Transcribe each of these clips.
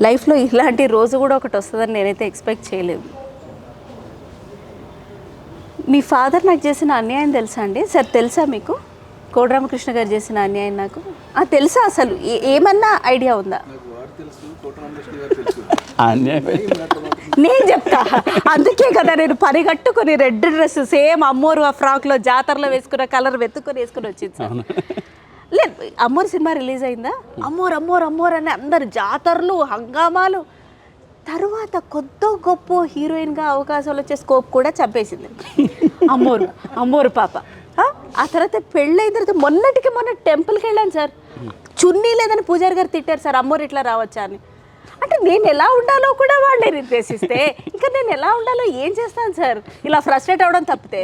లైఫ్లో ఇలాంటి రోజు కూడా ఒకటి వస్తుందని నేనైతే ఎక్స్పెక్ట్ చేయలేదు. మీ ఫాదర్ నాకు చేసిన అన్యాయం తెలుసా అండి? సార్ తెలుసా మీకు కోడి రామకృష్ణ గారు చేసిన అన్యాయం నాకు తెలుసా? అసలు ఏమన్నా ఐడియా ఉందా? నేను చెప్తా, అందుకే కదా నేను పరిగట్టుకొని రెడ్ డ్రెస్ సేమ్ అమ్మోరు ఆ ఫ్రాక్లో జాతరలో వేసుకున్న కలర్ వెతుక్కొని వేసుకుని వచ్చింది సార్. లేదు, అమ్మోరు సినిమా రిలీజ్ అయిందా, అమ్మోరు అమ్మోరు అమ్మోరు అని అందరు జాతరలు హంగామాలు. తర్వాత కొద్ది గొప్ప హీరోయిన్గా అవకాశాలు వచ్చే స్కోప్ కూడా చంపేసింది అమ్మోరు అమ్మోరు పాప. ఆ తర్వాత పెళ్ళైన తర్వాత మొన్న టెంపుల్కి వెళ్ళాను సార్, చున్నీ లేదని పూజారి గారు తిట్టారు సార్, అమ్మోరు ఇట్లా రావచ్చా అని. అంటే నేను ఎలా ఉండాలో కూడా వాళ్ళే నిర్దేశిస్తే ఇంకా నేను ఎలా ఉండాలో ఏం చేస్తాను సార్, ఇలా ఫ్రస్ట్రేట్ అవ్వడం తప్పితే.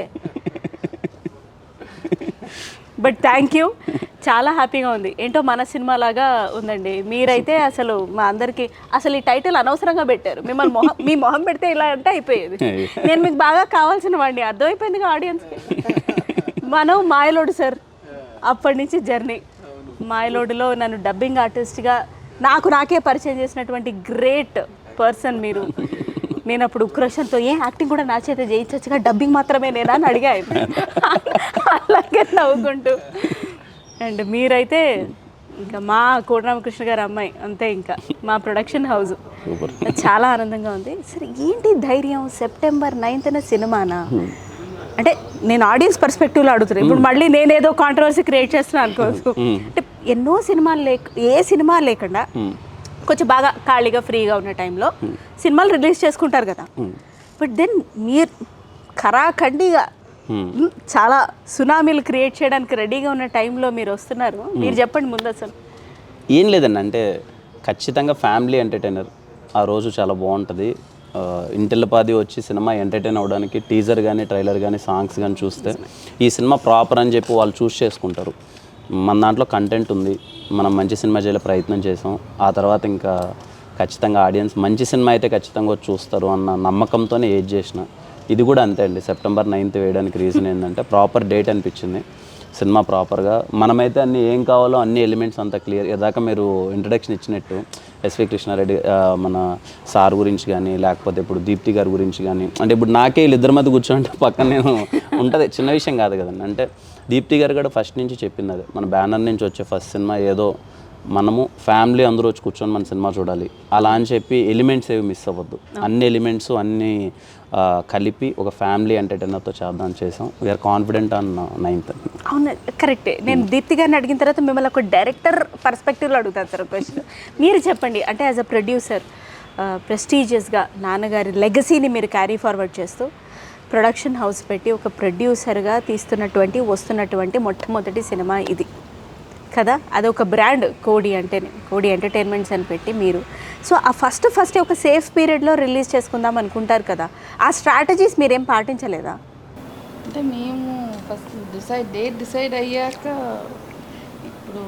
బట్ థ్యాంక్ యూ, చాలా హ్యాపీగా ఉంది. ఏంటో మన సినిమా లాగా ఉందండి. మీరైతే అసలు మా అందరికీ అసలు ఈ టైటిల్ అనవసరంగా పెట్టారు. మిమ్మల్ని మీ మొహం పెడితే ఇలా అంటే అయిపోయేది. నేను మీకు బాగా కావాల్సిన వాడిని, అర్థమైపోయిందిగా ఆడియన్స్కి. మనం మాయలోడు సార్, అప్పటి నుంచి జర్నీ. మాయలోడులో నన్ను డబ్బింగ్ ఆర్టిస్ట్గా నాకే పరిచయం చేసినటువంటి గ్రేట్ పర్సన్ మీరు. నేను అప్పుడు ఉక్రోషన్తో యాక్టింగ్ కూడా నా చేత చేయించచ్చుగా, డబ్బింగ్ మాత్రమే నేనా అని అడిగాను. అలాగే నవ్వుకుంటూ. అండ్ మీరైతే ఇంకా మా కోడి రామకృష్ణ గారు అమ్మాయి అంతే, ఇంకా మా ప్రొడక్షన్ హౌస్. చాలా ఆనందంగా ఉంది. సరే ఏంటి ధైర్యం, September 9th సినిమానా? అంటే నేను ఆడియన్స్ పర్స్పెక్టివ్లో అడుగుతున్నాను. ఇప్పుడు మళ్ళీ నేనేదో కాంట్రవర్సీ క్రియేట్ చేస్తున్నాను అనుకోవచ్చు. అంటే ఎన్నో సినిమాలు ఏ సినిమా లేకుండా కొంచెం బాగా ఖాళీగా ఫ్రీగా ఉన్న టైంలో సినిమాలు రిలీజ్ చేసుకుంటారు కదా. బట్ దెన్ మీరు ఖరాఖండిగా చాలా సునామీలు క్రియేట్ చేయడానికి రెడీగా ఉన్న టైంలో మీరు వస్తున్నారు. మీరు చెప్పండి ముందు అసలు. ఏం లేదండి, అంటే ఖచ్చితంగా ఫ్యామిలీ ఎంటర్టైనర్ ఆ రోజు చాలా బాగుంటుంది. ఇంటిల్లపాది వచ్చి సినిమా ఎంటర్టైన్ అవ్వడానికి టీజర్ కానీ ట్రైలర్ కానీ సాంగ్స్ కానీ చూస్తే ఈ సినిమా ప్రాపర్ అని చెప్పి వాళ్ళు చూస్ చేసుకుంటారు. మన దాంట్లో కంటెంట్ ఉంది, మనం మంచి సినిమా చేయాలి ప్రయత్నం చేసాం. ఆ తర్వాత ఇంకా ఖచ్చితంగా ఆడియన్స్ మంచి సినిమా అయితే ఖచ్చితంగా వచ్చి చూస్తారు అన్న నమ్మకంతోనే ఏది చేసిన. ఇది కూడా అంతే అండి. September 9th వేయడానికి రీజన్ ఏంటంటే ప్రాపర్ డేట్ అనిపించింది. సినిమా ప్రాపర్గా మనమైతే అన్ని ఏం కావాలో అన్ని ఎలిమెంట్స్ అంతా క్లియర్. ఇదాకా మీరు ఇంట్రడక్షన్ ఇచ్చినట్టు ఎస్వి కృష్ణారెడ్డి మన సార్ గురించి కానీ, లేకపోతే ఇప్పుడు దీప్తి గారి గురించి కానీ, అంటే ఇప్పుడు నాకే వీళ్ళిద్దరి మధ్య కూర్చోంటే పక్కన నేను ఉంటుంది, చిన్న విషయం కాదు కదండి. అంటే దీప్తి గారు కూడా ఫస్ట్ నుంచి చెప్పింది అదే, మన బ్యానర్ నుంచి వచ్చే ఫస్ట్ సినిమా ఏదో మనము ఫ్యామిలీ అందరూ వచ్చి కూర్చొని మన సినిమా చూడాలి అలా అని చెప్పి ఎలిమెంట్స్ ఏవి మిస్ అవ్వద్దు. అన్ని ఎలిమెంట్స్ అన్నీ కలిపి ఒక ఫ్యామిలీ ఎంటర్టైనర్తో చేద్దాం చేసాం. We're confident on 9th. అవును, కరెక్టే. నేను దీప్తి గారిని అడిగిన తర్వాత మిమ్మల్ని ఒక డైరెక్టర్ పర్స్పెక్టివ్లో అడుగుతాను సార్ క్వశ్చన్. మీరు చెప్పండి, అంటే యాజ్ అ ప్రొడ్యూసర్ ప్రెస్టీజియస్గా నాన్నగారి లెగసీని మీరు క్యారీ ఫార్వర్డ్ చేస్తూ ప్రొడక్షన్ హౌస్ పెట్టి ఒక ప్రొడ్యూసర్గా వస్తున్నటువంటి మొట్టమొదటి సినిమా ఇది కదా. అదొక బ్రాండ్ కోడి అంటేనే, కోడి ఎంటర్టైన్మెంట్స్ అని పెట్టి మీరు. సో ఆ ఫస్ట్ ఒక సేఫ్ పీరియడ్లో రిలీజ్ చేసుకుందాం అనుకుంటారు కదా, ఆ స్ట్రాటజీస్ మీరేం పాటించలేదా? అంటే మేము ఫస్ట్ డేట్ డిసైడ్ అయ్యాక ఇప్పుడు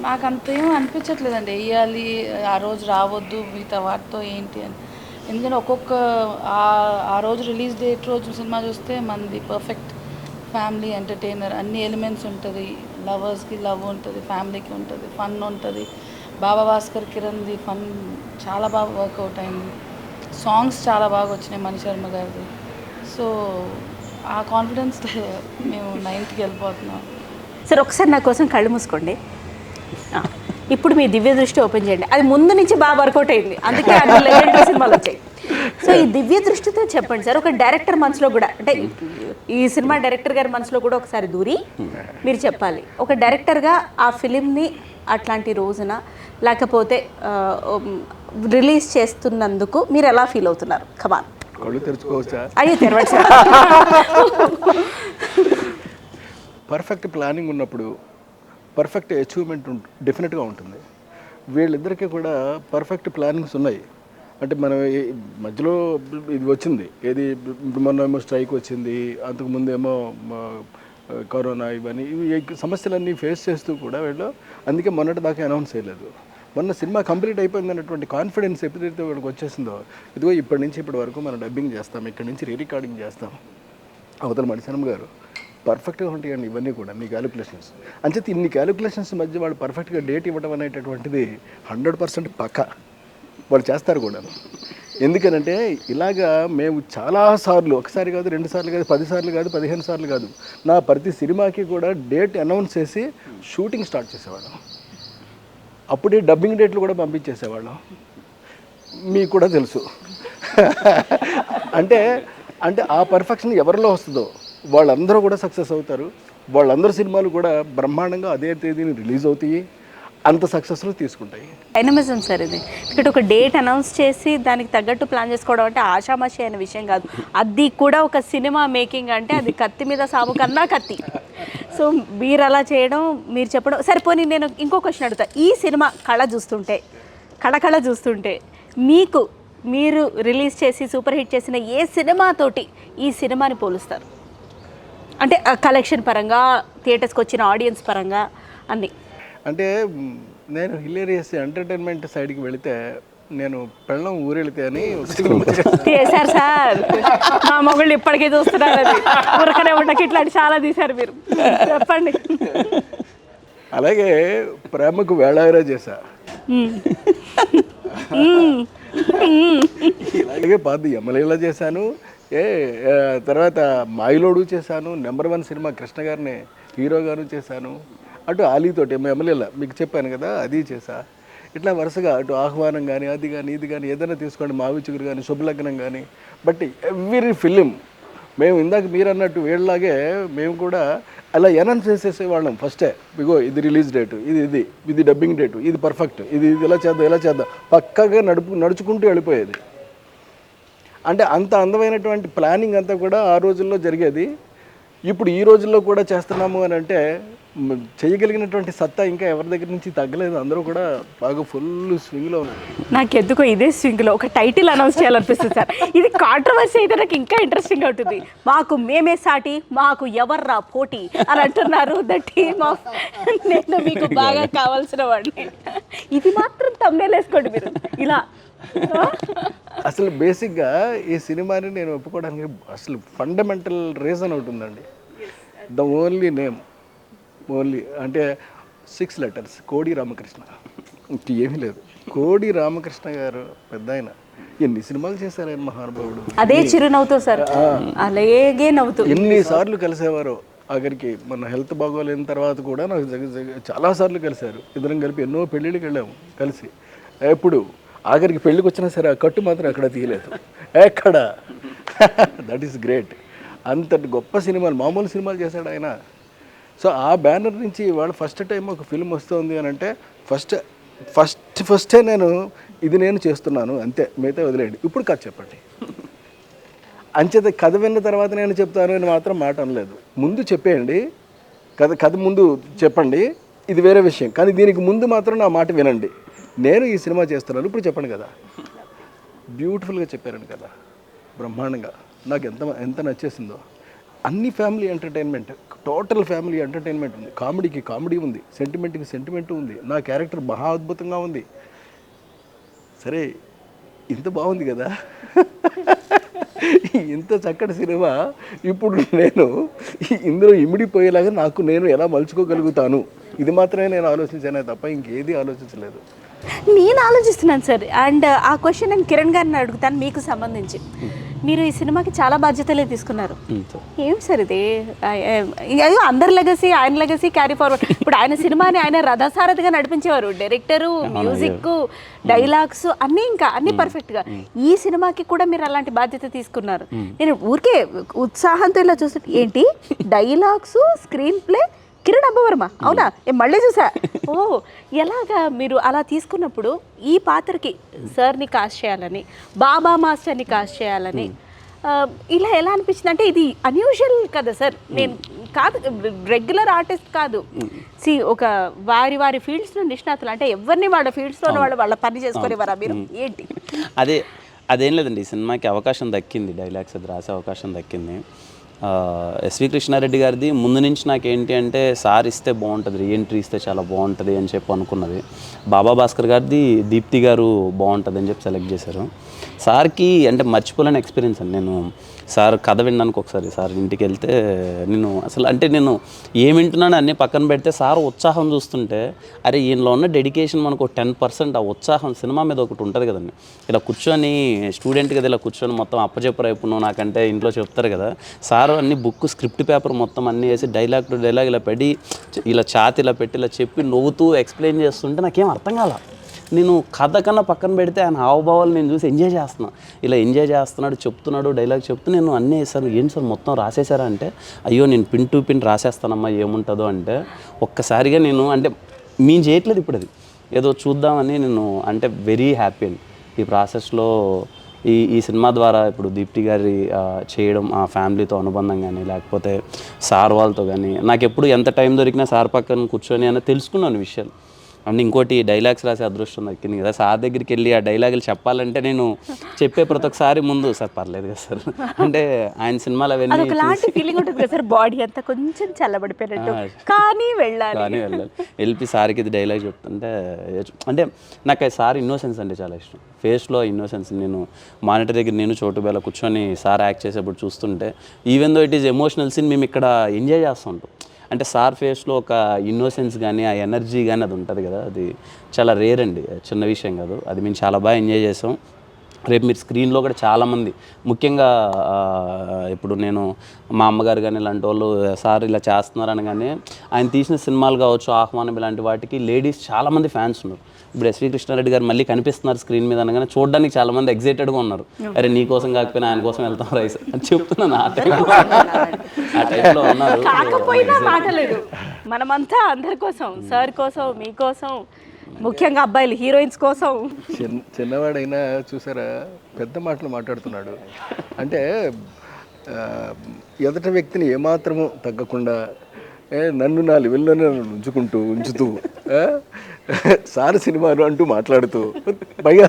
మాకు అంతేం అనిపించట్లేదండి వేయాలి ఆ రోజు రావద్దు మిగతా వాటితో ఏంటి అని. ఎందుకంటే ఆ రోజు రిలీజ్ డేట్ రోజు సినిమా చూస్తే మనది పర్ఫెక్ట్ ఫ్యామిలీ ఎంటర్టైనర్, అన్ని ఎలిమెంట్స్ ఉంటుంది. లవర్స్కి లవ్ ఉంటుంది, ఫ్యామిలీకి ఉంటుంది, ఫన్ ఉంటుంది. బాబా భాస్కర్ కిరణ్ది ఫన్ చాలా బాగా వర్కౌట్ అయింది. సాంగ్స్ చాలా బాగా వచ్చినాయి మణి శర్మ గారిది. సో ఆ కాన్ఫిడెన్స్ మేము 9th వెళ్ళిపోతున్నాం. సరే ఒకసారి నా కోసం కళ్ళు మూసుకోండి. ఇప్పుడు మీ దివ్య దృష్టి ఓపెన్ చేయండి. అది ముందు నుంచి బాగా వర్కౌట్ అయింది, అందుకే అన్ని లెజెండరీ సినిమాలు వచ్చాయి. సో ఈ దివ్య దృష్టితో చెప్పండి సార్, ఒక డైరెక్టర్ మనసులో కూడా, అంటే ఈ సినిమా డైరెక్టర్ గారి మనసులో కూడా ఒకసారి దూరి మీరు చెప్పాలి. ఒక డైరెక్టర్గా ఆ ఫిలింని అట్లాంటి రోజున లేకపోతే రిలీజ్ చేస్తున్నందుకు మీరు ఎలా ఫీల్ అవుతున్నారు? కమాన్, కళ్ళు తెరుచుకోవచ్చా? అయ్యో తెరవండి సార్. పర్ఫెక్ట్ ప్లానింగ్ ఉన్నప్పుడు పర్ఫెక్ట్ అచీవ్మెంట్ డెఫినెట్గా ఉంటుంది. వీళ్ళిద్దరికీ కూడా పర్ఫెక్ట్ ప్లానింగ్స్ ఉన్నాయి. అంటే మనం మధ్యలో ఇది వచ్చింది, ఏది మొన్న ఏమో స్ట్రైక్ వచ్చింది, అంతకుముందేమో కరోనా, ఇవన్నీ ఇవి సమస్యలన్నీ ఫేస్ చేస్తూ కూడా వీళ్ళు అందుకే మొన్నటి దాకా అనౌన్స్ చేయలేదు. మొన్న సినిమా కంప్లీట్ అయిపోయింది అన్నటువంటి కాన్ఫిడెన్స్ ఎప్పుడైతే వీళ్ళకి వచ్చేసిందో, ఇదిగో ఇప్పటి నుంచి ఇప్పటి వరకు మనం డబ్బింగ్ చేస్తాం, ఇక్కడి నుంచి రీ రికార్డింగ్ చేస్తాం. అవతల మణి శర్మ గారు పర్ఫెక్ట్గా ఉంటాయండి ఇవన్నీ కూడా మీ క్యాలిక్యులేషన్స్. అంచేత ఇన్ని క్యాలిక్యులేషన్స్ మధ్య వాళ్ళు పర్ఫెక్ట్గా డేట్ ఇవ్వడం అనేటటువంటిది 100% పక్కా వాళ్ళు చేస్తారు కూడా. ఎందుకనంటే ఇలాగా మేము చాలాసార్లు, ఒకసారి కాదు, 2 సార్లు కాదు, 10 సార్లు కాదు, 15 సార్లు కాదు, నా ప్రతి సినిమాకి కూడా డేట్ అనౌన్స్ చేసి షూటింగ్ స్టార్ట్ చేసేవాళ్ళం. అప్పుడే డబ్బింగ్ డేట్లు కూడా పంపించేసేవాళ్ళం. మీకు కూడా తెలుసు. అంటే అంటే ఆ పర్ఫెక్షన్ ఎవరిలో వస్తుందో వాళ్ళందరూ కూడా సక్సెస్ అవుతారు. వాళ్ళందరూ సినిమాలు కూడా బ్రహ్మాండంగా అదే తేదీని రిలీజ్ అవుతాయి, అంత సక్సెస్లో తీసుకుంటాయి. డైనమిజం సార్ ఇది. ఇక్కడ ఒక డేట్ అనౌన్స్ చేసి దానికి తగ్గట్టు ప్లాన్ చేసుకోవడం అంటే ఆషామాషి అనే విషయం కాదు. అది కూడా ఒక సినిమా మేకింగ్ అంటే అది కత్తి మీద సాము కన్నా కత్తి. సో మీరు అలా చేయడం, మీరు చెప్పడం సరిపోని. నేను ఇంకో క్వశ్చన్ అడుగుతా. ఈ సినిమా కళ చూస్తుంటే మీకు మీరు రిలీజ్ చేసి సూపర్ హిట్ చేసిన ఏ సినిమాతోటి ఈ సినిమాని పోలుస్తారు? అంటే కలెక్షన్ పరంగా, థియేటర్స్కి వచ్చిన ఆడియన్స్ పరంగా అన్నీ. అంటే నేను హిలేరియస్ ఎంటర్టైన్మెంట్ సైడ్కి వెళితే నేను పెళ్ళం ఊరెళితే అని చేశారు సార్. మా మొగుళ్ళు ఇప్పటికీ చూస్తున్నారు. అది ఊరకనే ఉండకి ఇట్లాంటి చాలా తీశారు మీరు. చెప్పండి. అలాగే ప్రేమకు వేళాయిరా చేశా. ఇలాగే పాత యమలీలా చేశాను. తర్వాత మాయిలోడు చేశాను. నెంబర్ 1 సినిమా కృష్ణ గారిని హీరోగాను చేశాను. అటు ఆలీతోటి ఎమ్మెల్యేల మీకు చెప్పాను కదా, అది చేశా. ఇట్లా వరుసగా అటు ఆహ్వానం కానీ, అది కానీ, ఇది కానీ, ఏదైనా తీసుకోండి, మావి చిగురు కానీ, శుభలగ్నం కానీ, బట్ ఎవ్రీ ఫిలిం మేము ఇందాక మీరు అన్నట్టు వీళ్ళలాగే మేము కూడా అలా అనౌన్స్ చేసేసేవాళ్ళం ఫస్టే. ఇగో ఇది రిలీజ్ డేటు, ఇది డబ్బింగ్ డేటు, ఇది పర్ఫెక్ట్, ఇది ఇలా చేద్దాం పక్కగా నడుచుకుంటూ వెళ్ళిపోయేది. అంటే అంత అందమైనటువంటి ప్లానింగ్ అంతా కూడా ఆ రోజుల్లో జరిగేది. ఇప్పుడు ఈ రోజుల్లో కూడా చేస్తున్నాము అని అంటే చేయగలిగినటువంటి సత్తా ఇంకా ఎవరి దగ్గర నుంచి తగ్గలేదు. అందరూ కూడా బాగా ఫుల్ స్వింగ్లో ఉన్నారు. నాకు ఎందుకో ఇదే స్వింగ్లో ఒక టైటిల్ అనౌన్స్ చేయాలనిపిస్తుంది సార్. ఇది కాంట్రవర్సీ అయితే నాకు ఇంకా ఇంట్రెస్టింగ్ ఉంటుంది. మాకు మేమే సాటి, మాకు ఎవర్రా పోటీ అని అంటున్నారు. ద టీమ్ ఆఫ్ నేను మీకు బాగా కావాల్సిన వాడిని. ఇది మాత్రం తమ్నేల్ వేసుకోండి మీరు ఇలా. అసలు బేసిక్గా ఈ సినిమాని నేను ఒప్పుకోవడానికి అసలు ఫండమెంటల్ రీజన్ ఒకటి ఉందండి. ద ఓన్లీ నేమ్, ఓన్లీ అంటే 6 letters, కోడి రామకృష్ణ. ఏమీ లేదు. కోడి రామకృష్ణ గారు పెద్ద ఆయన ఎన్ని సినిమాలు చేశారు ఆయన మహానుభావుడు. అదే చిరునవ్వుతో సార్, అలాగే నవ్వుతూ ఎన్నిసార్లు కలిసేవారో. ఆఖరికి మన హెల్త్ బాగోలేని తర్వాత కూడా నాకు చాలాసార్లు కలిశారు. ఇద్దరం కలిపి ఎన్నో పెళ్ళిళ్ళకి వెళ్ళాము కలిసి. ఎప్పుడు ఆఖరికి పెళ్ళికి వచ్చినా సరే ఆ కట్టు మాత్రం అక్కడ తీయలేదు ఎక్కడ. That is great. అంతటి గొప్ప సినిమాలు, మామూలు సినిమాలు చేశాడు ఆయన. సో ఆ బ్యానర్ నుంచి ఇవాళ ఫస్ట్ టైం ఒక ఫిల్మ్ వస్తుంది అని అంటే ఫస్టే నేను చేస్తున్నాను అంతే, మిగతా వదిలేయండి. ఇప్పుడు కథ చెప్పండి. అంచేత కథ విన్న తర్వాత నేను చెప్తాను అని మాత్రం మాట అనలేదు. ముందు చెప్పేయండి, కథ ముందు చెప్పండి, ఇది వేరే విషయం. కానీ దీనికి ముందు మాత్రం నా మాట వినండి. నేను ఈ సినిమా చేస్తున్నాను ఇప్పుడు చెప్పండి కదా. బ్యూటిఫుల్గా చెప్పారండి కదా, బ్రహ్మాండంగా. నాకు ఎంత నచ్చేసిందో. అన్ని family entertainment, total family entertainment ఉంది. కామెడీకి కామెడీ ఉంది, సెంటిమెంట్కి సెంటిమెంట్ ఉంది. నా క్యారెక్టర్ మహా అద్భుతంగా ఉంది. సరే, ఇంత బాగుంది కదా. ఇంత చక్కటి సినిమా ఇప్పుడు నేను ఇందులో ఇమిడిపోయేలాగా నేను ఎలా మలుచుకోగలుగుతాను, ఇది మాత్రమే నేను ఆలోచించానే తప్ప ఇంకేది ఆలోచించలేదు. నేను ఆలోచిస్తున్నాను సార్. అండ్ ఆ క్వశ్చన్ నేను కిరణ్ గారిని అడుగుతాను మీకు సంబంధించి. మీరు ఈ సినిమాకి చాలా బాధ్యతలే తీసుకున్నారు. ఏం సార్ ఇది? అయ్యో, అందరి లెగసీ, ఆయన లెగసీ క్యారీ ఫార్వర్డ్. ఇప్పుడు ఆయన సినిమాని ఆయన రథసారథిగా నడిపించేవారు. డైరెక్టరు, మ్యూజిక్, డైలాగ్స్ అన్నీ పర్ఫెక్ట్గా. ఈ సినిమాకి కూడా మీరు అలాంటి బాధ్యత తీసుకున్నారు. నేను ఊరికే ఉత్సాహంతో ఇలా చూస్తుంటే ఏంటి డైలాగ్స్, స్క్రీన్ ప్లే కిరణ్ అబ్బవర్మ, అవునా? మళ్ళీ చూసా. ఓ, ఎలాగా మీరు అలా తీసుకున్నప్పుడు ఈ పాత్రకి సార్ని కాస్ట్ చేయాలని, బాబా మాస్టర్ని కాస్ట్ చేయాలని ఇలా ఎలా అనిపించింది? అంటే ఇది అన్యూజువల్ కదా సార్. నేను కాదు, రెగ్యులర్ ఆర్టిస్ట్ కాదు. ఒక వారి ఫీల్డ్స్లో నిష్ణాతులు, అంటే ఎవరిని వాళ్ళ ఫీల్డ్స్లో వాళ్ళ పని చేసుకునేవారా మీరు? ఏంటి అదేం లేదండి. ఈ సినిమాకి అవకాశం దక్కింది, డైలాగ్స్ అది రాసే అవకాశం దక్కింది. ఎస్వి కృష్ణారెడ్డి గారిది ముందు నుంచి నాకేంటి అంటే సార్ ఇస్తే బాగుంటుంది, రీఎంట్రీ ఇస్తే చాలా బాగుంటుంది అని చెప్పి అనుకున్నది. బాబా భాస్కర్ గారిది దీప్తి గారు బాగుంటుంది అని చెప్పి సెలెక్ట్ చేశారు. సార్కి అంటే మర్చిపోలేని ఎక్స్పీరియన్స్ అండి. నేను సార్ కథ వినడానికి ఒకసారి సార్ ఇంటికి వెళ్తే నేను అసలు అంటే నేను ఏం వింటున్నాను అన్నీ పక్కన పెడితే సార్ ఉత్సాహం చూస్తుంటే అరే ఈయనలో ఉన్న డెడికేషన్ మనకు 10% ఆ ఉత్సాహం సినిమా మీద ఒకటి ఉంటుంది కదండి. ఇలా కూర్చొని స్టూడెంట్ కదా ఇలా కూర్చొని మొత్తం అప్పచెప్పరు అయిపోను నాకంటే ఇంట్లో చెప్తారు కదా, సార్ అన్ని బుక్ స్క్రిప్ట్ పేపర్ మొత్తం అన్నీ వేసి డైలాగ్ టు డైలాగ్ ఇలా పెట్టి ఇలా ఛాతి ఇలా పెట్టి ఇలా చెప్పి నవ్వుతూ ఎక్స్ప్లెయిన్ చేస్తుంటే నాకేం అర్థం కాల. నేను కథ కన్నా పక్కన పెడితే ఆయన హావభావాలు నేను చూసి ఎంజాయ్ చేస్తున్నాను. ఇలా ఎంజాయ్ చేస్తున్నాడు, చెప్తున్నాడు, డైలాగ్ చెప్తూ నేను అన్నీ సార్ ఏంటి సార్ మొత్తం రాసేసారా అంటే అయ్యో నేను పిన్ టు పిన్ రాసేస్తానమ్మా ఏముంటుందో అంటే ఒక్కసారిగా నేను అంటే మేము చేయట్లేదు ఇప్పుడు అది ఏదో చూద్దామని నేను అంటే వెరీ హ్యాపీ అండి ఈ ప్రాసెస్లో. ఈ సినిమా ద్వారా ఇప్పుడు దీప్తి గారి చేయడం ఆ ఫ్యామిలీతో అనుబంధం కానీ లేకపోతే సార్ వాళ్ళతో కానీ నాకు ఎప్పుడు ఎంత టైం దొరికినా సార్ పక్కన కూర్చొని అని తెలుసుకున్నాను విషయాలు. అండ్ ఇంకోటి డైలాగ్స్ రాసే అదృష్టం దక్కింది కదా, సార్ దగ్గరికి వెళ్ళి ఆ డైలాగులు చెప్పాలంటే నేను చెప్పే ప్రతి ఒక్కసారి ముందు సార్ పర్లేదు కదా సార్ అంటే ఆయన సినిమాలు అవన్నీ ఫీలింగ్ ఉంటుంది కదా సార్, బాడీ అంతా కొంచెం చల్లబడిపోయినట్టు కానీ వెళ్ళాలి వెళ్ళి సార్కి ఇది డైలాగ్ చెప్తుంటే అంటే నాకు సార్ ఇన్నోసెన్స్ అంటే చాలా ఇష్టం. ఫేస్లో ఇన్నోసెన్స్ నేను మానిటర్ దగ్గర నేను చోటుబేల కూర్చొని సార్ యాక్ట్ చేసేప్పుడు చూస్తుంటే even though it is emotional scene మేము ఇక్కడ ఎంజాయ్ చేస్తుంటాం. అంటే సార్ ఫేస్లో ఒక ఇన్నోసెన్స్ కానీ ఆ ఎనర్జీ కానీ అది ఉంటుంది కదా, అది చాలా రేర్ అండి, చిన్న విషయం కాదు. అది మేము చాలా బాగా ఎంజాయ్ చేసాం. రేపు మీరు స్క్రీన్లో కూడా చాలామంది ముఖ్యంగా ఇప్పుడు నేను మా అమ్మగారు కానీ ఇలాంటి వాళ్ళు సార్ ఇలా చేస్తున్నారని కానీ ఆయన తీసిన సినిమాలు కావచ్చు ఆహ్వానం ఇలాంటి వాటికి లేడీస్ చాలామంది ఫ్యాన్స్ ఉన్నారు. ఇప్పుడు ఎస్వి కృష్ణారెడ్డి గారు మళ్ళీ కనిపిస్తున్నారు స్క్రీన్ మీద అనగానే చూడడానికి చాలామంది ఎగ్జైటెడ్గా ఉన్నారు. అరే నీ కోసం కాకపోయినా ఆయన కోసం వెళ్తాం రైస్ అని చెప్తున్నాను. ఆ టైప్లో ఉన్నారు. కాకపోయినా మాటలేదు, మనమంతా అందరి కోసం, సార్ కోసం, మీకోసం, ముఖ్యంగా అబ్బాయిలు హీరోయిన్స్ కోసం. చిన్నవాడైనా చూసారా పెద్ద మాటలు మాట్లాడుతున్నాడు అంటే ఎదుటి వ్యక్తిని ఏమాత్రము తగ్గకుండా నన్ను నా లెవెల్లోనే ఉంచుతూ సార్ సినిమాలు అంటూ మాట్లాడుతూ పైగా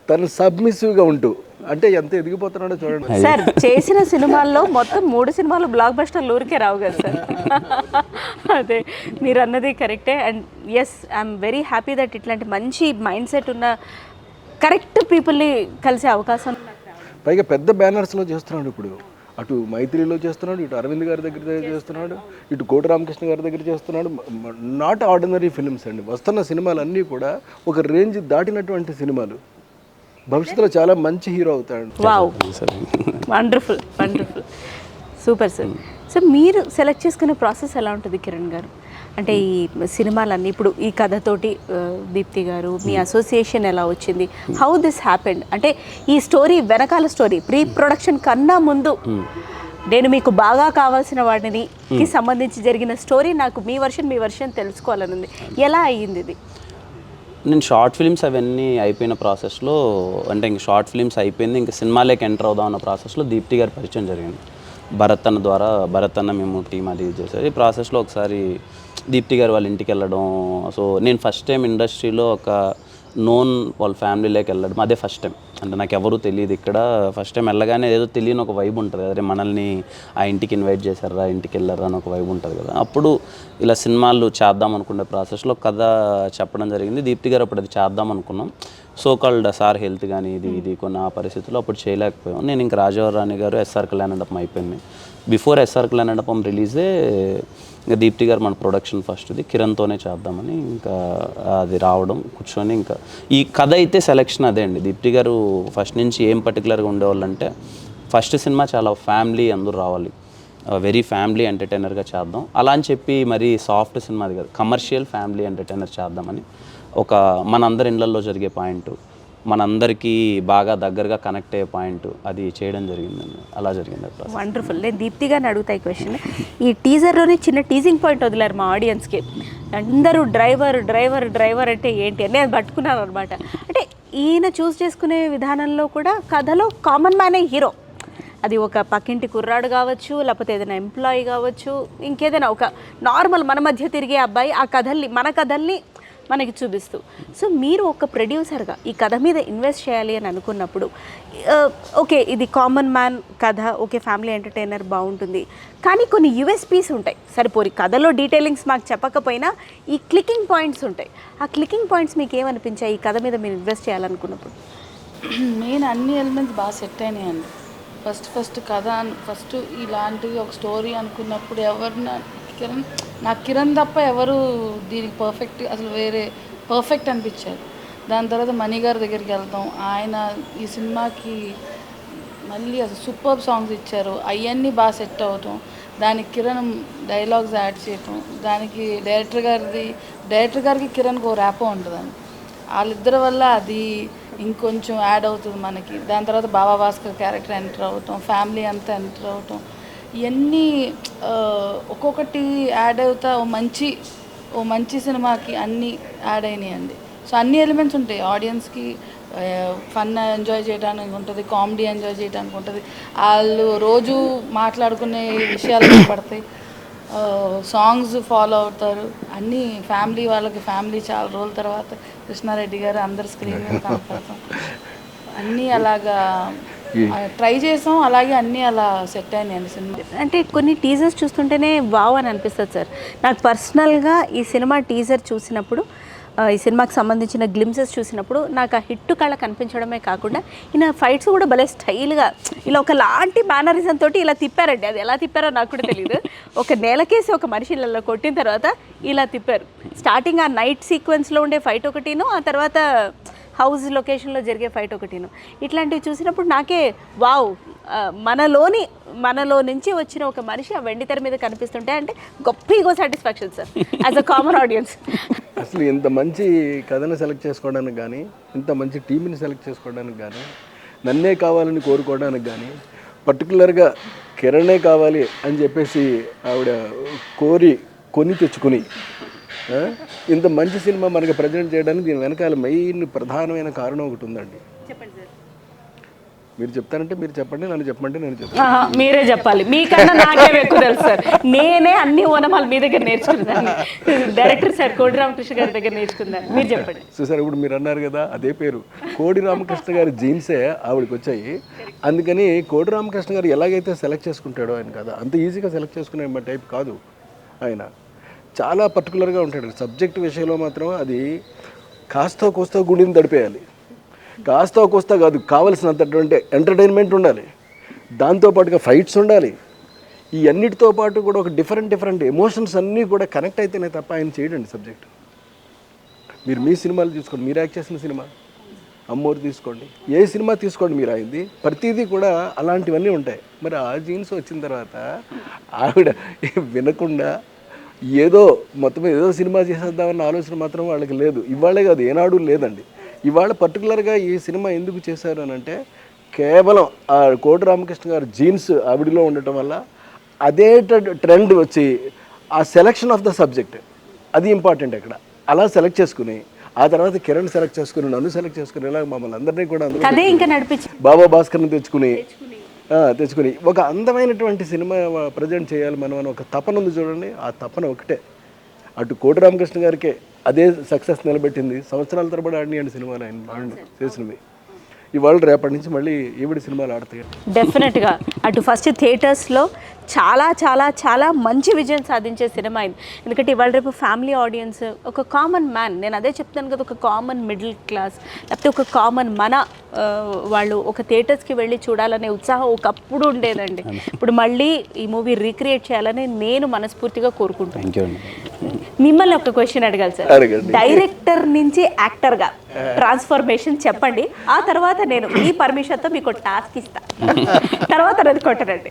తను సబ్మిసివ్గా ఉంటూ అంటే ఎంత ఎదిగిపోతున్నాడో చూడండి. సార్ చేసిన సినిమాల్లో మొత్తం 3 సినిమాలు బ్లాక్ బస్టర్లు ఊరికే రావు కదా సార్. అదే మీరు అన్నది కరెక్టే. And yes I'm very happy that ఇట్లాంటి మంచి మైండ్ సెట్ ఉన్న కరెక్ట్ పీపుల్ని కలిసే అవకాశం. పైగా పెద్ద బ్యానర్స్లో చేస్తున్నాడు ఇప్పుడు. అటు మైత్రిలో చేస్తున్నాడు, ఇటు అరవింద్ గారి దగ్గర చేస్తున్నాడు, ఇటు కోటి రామకృష్ణ గారి దగ్గర చేస్తున్నాడు. నాట్ ఆర్డినరీ ఫిల్మ్స్ అండి. వస్తున్న సినిమాలన్నీ కూడా ఒక రేంజ్ దాటినటువంటి సినిమాలు. భవిష్యత్తులో చాలా మంచి హీరో అవుతాడు. Wow, wonderful wonderful, super sir. So మీరు సెలెక్ట్ చేసుకునే ప్రాసెస్ ఎలా ఉంటుంది కిరణ్ గారు? అంటే ఈ సినిమాలన్నీ ఇప్పుడు ఈ కథతోటి దీప్తి గారు మీ అసోసియేషన్ ఎలా వచ్చింది? How this happened? అంటే ఈ స్టోరీ వెనకాల స్టోరీ ప్రీ ప్రొడక్షన్ కన్నా ముందు నేను మీకు బాగా కావాల్సిన వాటికి సంబంధించి జరిగిన స్టోరీ నాకు మీ వర్షన్ తెలుసుకోవాలని ఉంది. ఎలా అయ్యింది ఇది? నేను షార్ట్ ఫిల్మ్స్ అవన్నీ అయిపోయిన ప్రాసెస్లో అంటే ఇంక షార్ట్ ఫిల్మ్స్ అయిపోయింది, ఇంకా సినిమాలోకి ఎంటర్ అవుదాం అన్న ప్రాసెస్లో దీప్తి గారి పరిచయం జరిగింది. భరత్ అన్న ద్వారా మేము టీం అది చేశారు. ఈ ప్రాసెస్లో ఒకసారి దీప్తి గారు వాళ్ళ ఇంటికి వెళ్ళడం. సో నేను ఫస్ట్ టైం ఇండస్ట్రీలో ఒక నోన్ వాళ్ళ ఫ్యామిలీలోకి వెళ్ళడం అదే ఫస్ట్ టైం. అంటే నాకు ఎవరూ తెలియదు ఇక్కడ. ఫస్ట్ టైం వెళ్ళగానే ఏదో తెలియని ఒక వైబ్ ఉంటుంది కదా, మనల్ని ఆ ఇంటికి ఇన్వైట్ చేశారా, ఇంటికి వెళ్ళారా అని ఒక వైబ్ ఉంటుంది కదా. అప్పుడు ఇలా సినిమాలు చేద్దాం అనుకునే ప్రాసెస్లో కథ చెప్పడం జరిగింది. దీప్తి గారు అప్పుడు అది చేద్దాం అనుకున్నాం. సో కాల్డ్ సార్ హెల్త్ కానీ ఇది కొన్ని ఆ పరిస్థితుల్లో అప్పుడు చేయలేకపోయాం. నేను ఇంకా రాజవరాణి గారు ఎస్ఆర్ కళ్యాణమండపం అయిపోయింది. బిఫోర్ ఎస్ఆర్ కళ్యాణమండపం రిలీజే ఇంకా దీప్తి గారు మన ప్రొడక్షన్ ఫస్ట్ది కిరణ్తోనే చేద్దామని ఇంకా అది రావడం కూర్చొని ఇంకా ఈ కథ అయితే సెలెక్షన్ అదే అండి. దీప్తి గారు ఫస్ట్ నుంచి ఏం పర్టికులర్గా ఉండేవాళ్ళంటే ఫస్ట్ సినిమా చాలా ఫ్యామిలీ అందరూ రావాలి, వెరీ ఫ్యామిలీ ఎంటర్టైనర్గా చేద్దాం అలా అని చెప్పి మరి సాఫ్ట్ సినిమా అది కాదు, కమర్షియల్ ఫ్యామిలీ ఎంటర్టైనర్ చేద్దామని ఒక మనందరి ఇళ్ళల్లో జరిగే పాయింట్, మనందరికీ బాగా దగ్గరగా కనెక్ట్ అయ్యే పాయింట్ అది చేయడం జరిగిందండి. అలా జరిగింది. వండర్ఫుల్. నేను దీప్తి గారిని అడుగుతాయి క్వశ్చన్. ఈ టీజర్లోనే చిన్న టీజింగ్ పాయింట్ వదిలారు మా ఆడియన్స్కి. అందరూ డ్రైవర్ అంటే ఏంటి అని నేను పట్టుకున్నాను అనమాట. అంటే ఈయన చూస్ చేసుకునే విధానంలో కూడా కథలో కామన్ మ్యానే హీరో. అది ఒక పక్కింటి కుర్రాడు కావచ్చు, లేకపోతే ఏదైనా ఎంప్లాయీ కావచ్చు, ఇంకేదైనా ఒక నార్మల్ మన మధ్య తిరిగే అబ్బాయి ఆ కథల్ని మన కథల్ని మనకి చూపిస్తూ. సో మీరు ఒక ప్రొడ్యూసర్గా ఈ కథ మీద ఇన్వెస్ట్ చేయాలి అని అనుకున్నప్పుడు ఓకే ఇది కామన్ మ్యాన్ కథ, ఓకే ఫ్యామిలీ ఎంటర్టైనర్ బాగుంటుంది, కానీ కొన్ని యూఎస్పీస్ ఉంటాయి. సరిపోరి కథలో డీటెయిలింగ్స్ మాకు చెప్పకపోయినా ఈ క్లికింగ్ పాయింట్స్ ఉంటాయి. ఆ క్లికింగ్ పాయింట్స్ మీకు ఏమనిపించాయి ఈ కథ మీద మీరు ఇన్వెస్ట్ చేయాలనుకున్నప్పుడు? మెయిన్ అన్ని ఎలిమెంట్స్ బాగా సెట్ అయినాయండి. ఫస్ట్ కథ ఫస్ట్ ఇలాంటిది ఒక స్టోరీ అనుకున్నప్పుడు నాకు కిరణ్ తప్ప ఎవరు దీనికి పర్ఫెక్ట్, అసలు వేరే పర్ఫెక్ట్ అనిపించారు. దాని తర్వాత మణి గారి దగ్గరికి వెళ్తాం, ఆయన ఈ సినిమాకి మళ్ళీ అసలు సూపర్ సాంగ్స్ ఇచ్చారు, అవన్నీ బాగా సెట్ అవటం, దానికి కిరణ్ డైలాగ్స్ యాడ్ చేయటం, దానికి డైరెక్టర్ గారికి కిరణ్కి ఓ ర్యాపో ఉంటుందండి. వాళ్ళిద్దరి వల్ల అది ఇంకొంచెం యాడ్ అవుతుంది మనకి. దాని తర్వాత బాబా భాస్కర్ క్యారెక్టర్ ఎంటర్ అవటం, ఫ్యామిలీ అంతా ఎంటర్ అవటం, ఇవన్నీ ఒక్కొక్కటి యాడ్ అవుతా ఓ మంచి సినిమాకి అన్నీ యాడ్ అయినాయండి. సో అన్ని ఎలిమెంట్స్ ఉంటాయి. ఆడియన్స్కి ఫన్ ఎంజాయ్ చేయడానికి ఉంటుంది, కామెడీ ఎంజాయ్ చేయడానికి ఉంటుంది, వాళ్ళు రోజు మాట్లాడుకునే విషయాలు పడతాయి, సాంగ్స్ ఫాలో అవుతారు, అన్నీ ఫ్యామిలీ చాలా రోజుల తర్వాత కృష్ణారెడ్డి గారు అందరు స్క్రీన్ మీద కనపడతాం, అన్నీ అలాగా ట్రై చేసాం, అలాగే అన్నీ అలా సెట్ అయినాయండి సినిమా. అంటే కొన్ని టీజర్స్ చూస్తుంటేనే వావ్ అని అనిపిస్తుంది సార్. నాకు పర్సనల్గా ఈ సినిమా టీజర్ చూసినప్పుడు, ఈ సినిమాకి సంబంధించిన గ్లిమ్సెస్ చూసినప్పుడు నాకు ఆ హిట్ కళ కనిపించడమే కాకుండా ఈయన ఫైట్స్ కూడా భలే స్టైల్గా ఇలా ఒకలాంటి మేనరిజం తోటి ఇలా తిప్పారండి. అది ఎలా తిప్పారో నాకు కూడా తెలియదు. ఒక నేలకేసి ఒక మనిషి ఇలా కొట్టిన తర్వాత ఇలా తిప్పారు. స్టార్టింగ్ ఆ నైట్ సీక్వెన్స్లో ఉండే ఫైట్ ఒకటిను, ఆ తర్వాత హౌస్ లొకేషన్లో జరిగే ఫైట్ ఒకటిను, ఇట్లాంటివి చూసినప్పుడు నాకే వావ్, మనలో నుంచి వచ్చిన ఒక మనిషి ఆ వెండి తెర మీద కనిపిస్తుంటే అంటే గొప్ప ego satisfaction sir as a common audience. అసలు ఇంత మంచి కథను సెలెక్ట్ చేసుకోవడానికి కానీ, ఇంత మంచి టీంని సెలెక్ట్ చేసుకోవడానికి కానీ, నన్నే కావాలని కోరుకోవడానికి కానీ, పర్టికులర్గా కిరణే కావాలి అని చెప్పేసి ఆవిడ కొని తెచ్చుకుని ఇంత మంచి సినిమా మనకి ప్రజెంట్ చేయడానికి దీని వెనకాల మెయిన్ ప్రధానమైన కారణం ఒకటి ఉందండి. చెప్పండి సార్. మీరు చెప్తారంటే మీరు చెప్పండి, నన్ను చెప్పంటే నేను చెప్తాను. మీరే చెప్పాలి, మీకన్నా నాకే ఎక్కువ తెలుసు సార్. నేనే అన్ని ఓనమాలు మీ దగ్గర నేర్చుకున్నాను, డైరెక్టర్ సార్ కోడి రామకృష్ణ గారి దగ్గర నేర్చుకున్నాను. మీరు చెప్పండి. చూసారు, ఇప్పుడు మీరు అన్నారు కదా అదే పేరు, కోడి రామకృష్ణ గారి జీన్సే ఆవిడకి వచ్చాయి. అందుకని కోడి రామకృష్ణ గారు ఎలాగైతే సెలెక్ట్ చేసుకుంటాడో ఆయన కదా, అంత ఈజీగా సెలెక్ట్ చేసుకునే టైప్ కాదు ఆయన. చాలా పర్టికులర్గా ఉంటాడు సబ్జెక్ట్ విషయంలో మాత్రం. అది కాస్త కోస్తా గుండెని తడిపేయాలి, కాస్త కోస్తా కాదు, కావలసినంతటువంటి ఎంటర్టైన్మెంట్ ఉండాలి, దాంతోపాటుగా ఫైట్స్ ఉండాలి, ఈ అన్నిటితో పాటు కూడా ఒక డిఫరెంట్ ఎమోషన్స్ అన్నీ కూడా కనెక్ట్ అయితేనే తప్ప ఆయన చేయడండి సబ్జెక్ట్. మీరు మీ సినిమాలు తీసుకోండి, మీరు యాక్ట్ చేసిన సినిమా అమ్మోరు తీసుకోండి, ఏ సినిమా తీసుకోండి, మీరు అయింది ప్రతిదీ కూడా అలాంటివన్నీ ఉంటాయి. మరి ఆ జీన్స్ వచ్చిన తర్వాత ఆవిడ వినకుండా మొత్తం ఏదో సినిమా చేసేద్దామన్న ఆలోచన మాత్రం వాళ్ళకి లేదు. ఇవాళే కాదు, ఏనాడు లేదండి. ఇవాళ పర్టికులర్గా ఈ సినిమా ఎందుకు చేశారు అని అంటే కేవలం ఆ కోటి రామకృష్ణ గారు జీన్స్ ఆవిడిలో ఉండటం వల్ల అదే ట్రెండ్ వచ్చి ఆ సెలెక్షన్ ఆఫ్ ద సబ్జెక్ట్ అది ఇంపార్టెంట్. అక్కడ అలా సెలెక్ట్ చేసుకుని ఆ తర్వాత కిరణ్ సెలెక్ట్ చేసుకుని, నన్ను సెలెక్ట్ చేసుకుని, ఇలా మమ్మల్ని అందరినీ కూడా బాబా భాస్కర్ని తెచ్చుకుని ఒక అందమైనటువంటి సినిమా ప్రజెంట్ చేయాలి మనం అని ఒక తపన ఉంది చూడండి. ఆ తపన ఒకటే అటు కోటి రామకృష్ణ గారికే అదే సక్సెస్ నిలబెట్టింది. సంవత్సరాల తరబడి ఆడినాయండి సినిమాలు ఆయన చేసినవి. ఇవాళ రేపటి నుంచి మళ్ళీ ఈవిడ సినిమాలు ఆడతాయి డెఫినెట్గా. అటు ఫస్ట్ థియేటర్స్లో చాలా చాలా చాలా మంచి విజయం సాధించే సినిమా ఇది. ఎందుకంటే ఇవాళ రేపు ఫ్యామిలీ ఆడియన్స్, ఒక కామన్ మ్యాన్, నేను అదే చెప్తాను కదా, ఒక కామన్ మిడిల్ క్లాస్ లేకపోతే ఒక కామన్ వాళ్ళు ఒక థియేటర్స్కి వెళ్ళి చూడాలనే ఉత్సాహం ఒకప్పుడు ఉండేదండి. ఇప్పుడు మళ్ళీ ఈ మూవీ రీక్రియేట్ చేయాలని నేను మనస్ఫూర్తిగా కోరుకుంటున్నాను. మిమ్మల్ని ఒక క్వశ్చన్ అడగాలి సార్. డైరెక్టర్ నుంచి యాక్టర్గా ట్రాన్స్ఫర్మేషన్ చెప్పండి, ఆ తర్వాత నేను ఈ పర్మిషన్తో మీకు టాస్క్ ఇస్తాను, తర్వాత అది కొట్టరండి.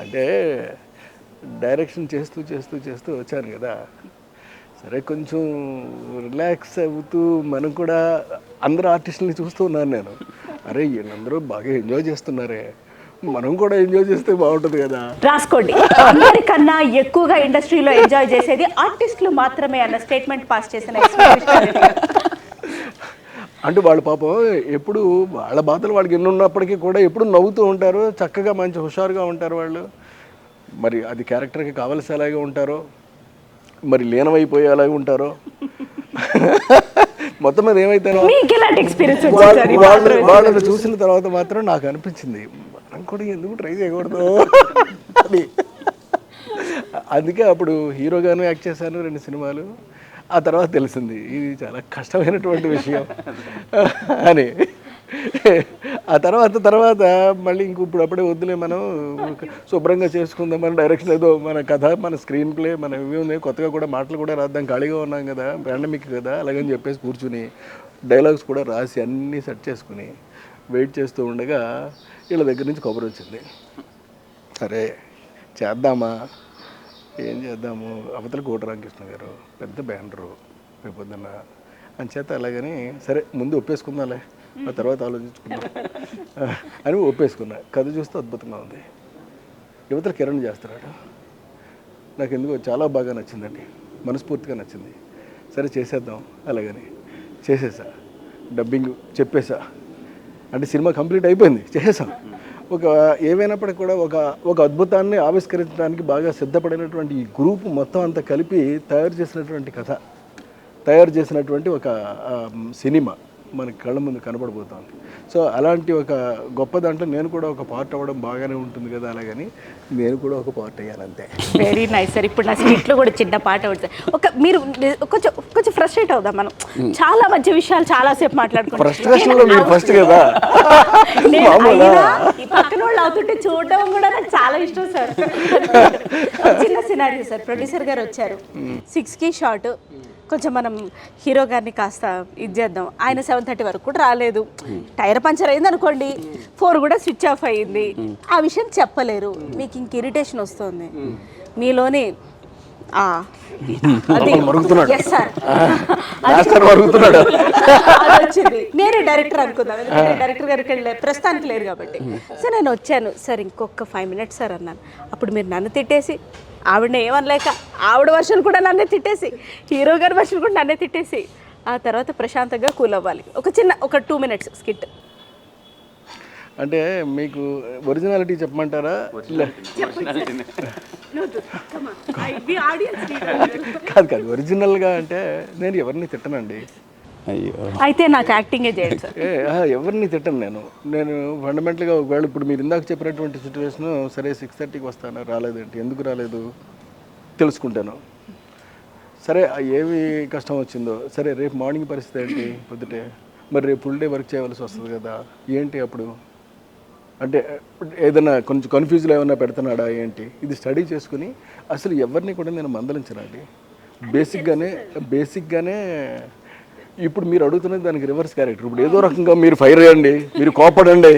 అంటే డైరెక్షన్ చేస్తూ వచ్చాను కదా, సరే కొంచెం రిలాక్స్ అవుతూ మనం కూడా అందరు ఆర్టిస్టులని చూస్తూ ఉన్నాను నేను. అరే వీళ్ళందరూ బాగా ఎంజాయ్ చేస్తున్నారే, మనం కూడా ఎంజాయ్ చేస్తే బాగుంటుంది కదా. రాసుకోండి, అందరికన్నా ఎక్కువగా ఇండస్ట్రీలో ఎంజాయ్ చేసేది ఆర్టిస్టులు మాత్రమే అన్న స్టేట్మెంట్ పాస్ చేసిన అంటే వాళ్ళు పాపం ఎప్పుడు వాళ్ళ బాధలు వాళ్ళకి ఎన్ని ఉన్నప్పటికీ కూడా ఎప్పుడు నవ్వుతూ ఉంటారు, చక్కగా మంచి హుషారుగా ఉంటారు వాళ్ళు. మరి అది క్యారెక్టర్కి కావలసి అలాగే ఉంటారో, మరి లీనమైపోయి అలాగే ఉంటారో, మొత్తం మీద ఏమైతే వాళ్ళని చూసిన తర్వాత మాత్రం నాకు అనిపించింది మనం కూడా ఎందుకు ట్రై చేయకూడదు అని. అందుకే అప్పుడు హీరోగాను యాక్ట్ చేశాను 2 సినిమాలు. ఆ తర్వాత తెలిసింది ఇది చాలా కష్టమైనటువంటి విషయం అని. ఆ తర్వాత మళ్ళీ ఇంక ఇప్పుడు అప్పుడే వద్దులే, మనం శుభ్రంగా చేసుకుందాం, డైరెక్షన్ ఏదో మన కథ, మన స్క్రీన్ ప్లే, మన ఇవి ఉన్నాయి, కొత్తగా కూడా మాటలు కూడా రాద్దాం, ఖాళీగా ఉన్నాం కదా, పాండమిక్ కదా, అలాగని చెప్పేసి కూర్చుని డైలాగ్స్ కూడా రాసి అన్నీ సెట్ చేసుకుని వెయిట్ చేస్తూ ఉండగా వీళ్ళ దగ్గర నుంచి కబురు వచ్చింది, సరే చేద్దామా, ఏం చేద్దాము, అవతల కోట రామకృష్ణ గారు పెద్ద బ్యానరు రేపు పొద్దున్న అంచేత అలాగని సరే ముందు ఒప్పేసుకుందాంలే, ఆ తర్వాత ఆలోచించుకుందాం అని ఒప్పేసుకున్నా. కథ చూస్తే అద్భుతంగా ఉంది. యువతలు కిరణ్ చేస్తున్నాడు, నాకు ఎందుకో చాలా బాగా నచ్చిందండి, మనస్ఫూర్తిగా నచ్చింది. సరే చేసేద్దాం అలాగని చేసేసా, డబ్బింగ్ చెప్పేసా, అంటే సినిమా కంప్లీట్ అయిపోయింది, చేసేసాం. ఒక ఏమైనప్పటికీ కూడా ఒక అద్భుతాన్ని ఆవిష్కరించడానికి బాగా సిద్ధపడినటువంటి ఈ గ్రూప్ మొత్తం అంతా కలిపి తయారు చేసినటువంటి కథ, తయారు చేసినటువంటి ఒక సినిమా మనకి కళ్ళ ముందు కనబడబోతోంది. సో అలాంటి ఒక గొప్ప దాంట్లో నేను కూడా ఒక పార్ట్ అవ్వడం బాగానే ఉంటుంది కదా, అలాగని నేను కూడా ఒక పార్ట్ అయ్యాను అంతే. Very nice sir. ఇప్పుడు నా స్కిట్లో కూడా చిన్న పాట ఒకటి సార్. మీరు కొంచెం ఫ్రస్ట్రేట్ అవుదాం, మనం చాలా మంచి విషయాలు చాలాసేపు మాట్లాడుకుంటాం. ఫ్రస్ట్రేషన్లో మీరు ఫస్ట్ కదా, ఈ పక్కన వాళ్ళు అవుతుంటే చూడడం కూడా నాకు చాలా ఇష్టం సార్. చిన్న సినారియో సార్, ప్రొడ్యూసర్ గారు వచ్చారు, 6కి షార్ట్, కొంచెం మనం హీరో గారిని కాస్త ఇది చేద్దాం, ఆయన 7:30 వరకు కూడా రాలేదు, టైర్ పంచర్ అయింది అనుకోండి, 4 కూడా స్విచ్ ఆఫ్ అయ్యింది, ఆ విషయం చెప్పలేరు, మీకు ఇంక ఇరిటేషన్ వస్తుంది మీలోని. వచ్చింది, నేనే డైరెక్టర్ అనుకుందాం, డైరెక్టర్ గారికి ప్రస్తుతానికి లేరు కాబట్టి. సార్ నేను వచ్చాను సార్, ఇంకొక 5 minutes సార్ అన్నాను. అప్పుడు మీరు నన్ను తిట్టేసి, ఆవిడని ఏమనలేక ఆవిడ వర్షన్ కూడా నన్నే తిట్టేసి, హీరో గారి వర్షన్ కూడా నన్నే తిట్టేసి, ఆ తర్వాత ప్రశాంతంగా కూల్ అవ్వాలి. ఒక 2 minutes స్కిట్. అంటే మీకు ఒరిజినాలిటీ చెప్పమంటారా? కాదు, ఒరిజినల్గా అంటే నేను ఎవరిని తిట్టనండి. అయ్యో, అయితే నాకు యాక్టింగే చేయండి సార్. ఎవరిని తిట్టను నేను ఫండమెంటల్గా. ఒకవేళ ఇప్పుడు మీరు ఇందాక చెప్పినటువంటి సిచ్యువేషన్, సరే 6:30కి వస్తాను, రాలేదేంటి, ఎందుకు రాలేదు తెలుసుకుంటాను. సరే ఏమి కష్టం వచ్చిందో, సరే రేపు మార్నింగ్ పరిస్థితి ఏంటి, పొద్దుటే మరి రేపు ఫుల్ డే వర్క్ చేయవలసి వస్తుంది కదా, ఏంటి అప్పుడు, అంటే ఏదైనా కొంచెం కన్ఫ్యూజ్లో ఏమైనా పెడుతున్నాడా ఏంటి, ఇది స్టడీ చేసుకుని అసలు ఎవరిని కూడా నేను మందలించనండి. బేసిక్గానే ఇప్పుడు మీరు అడుగుతున్నది దానికి రివర్స్ క్యారెక్టర్. ఇప్పుడు ఏదో రకంగా మీరు ఫైర్ అయ్యండి, మీరు కోపడండి,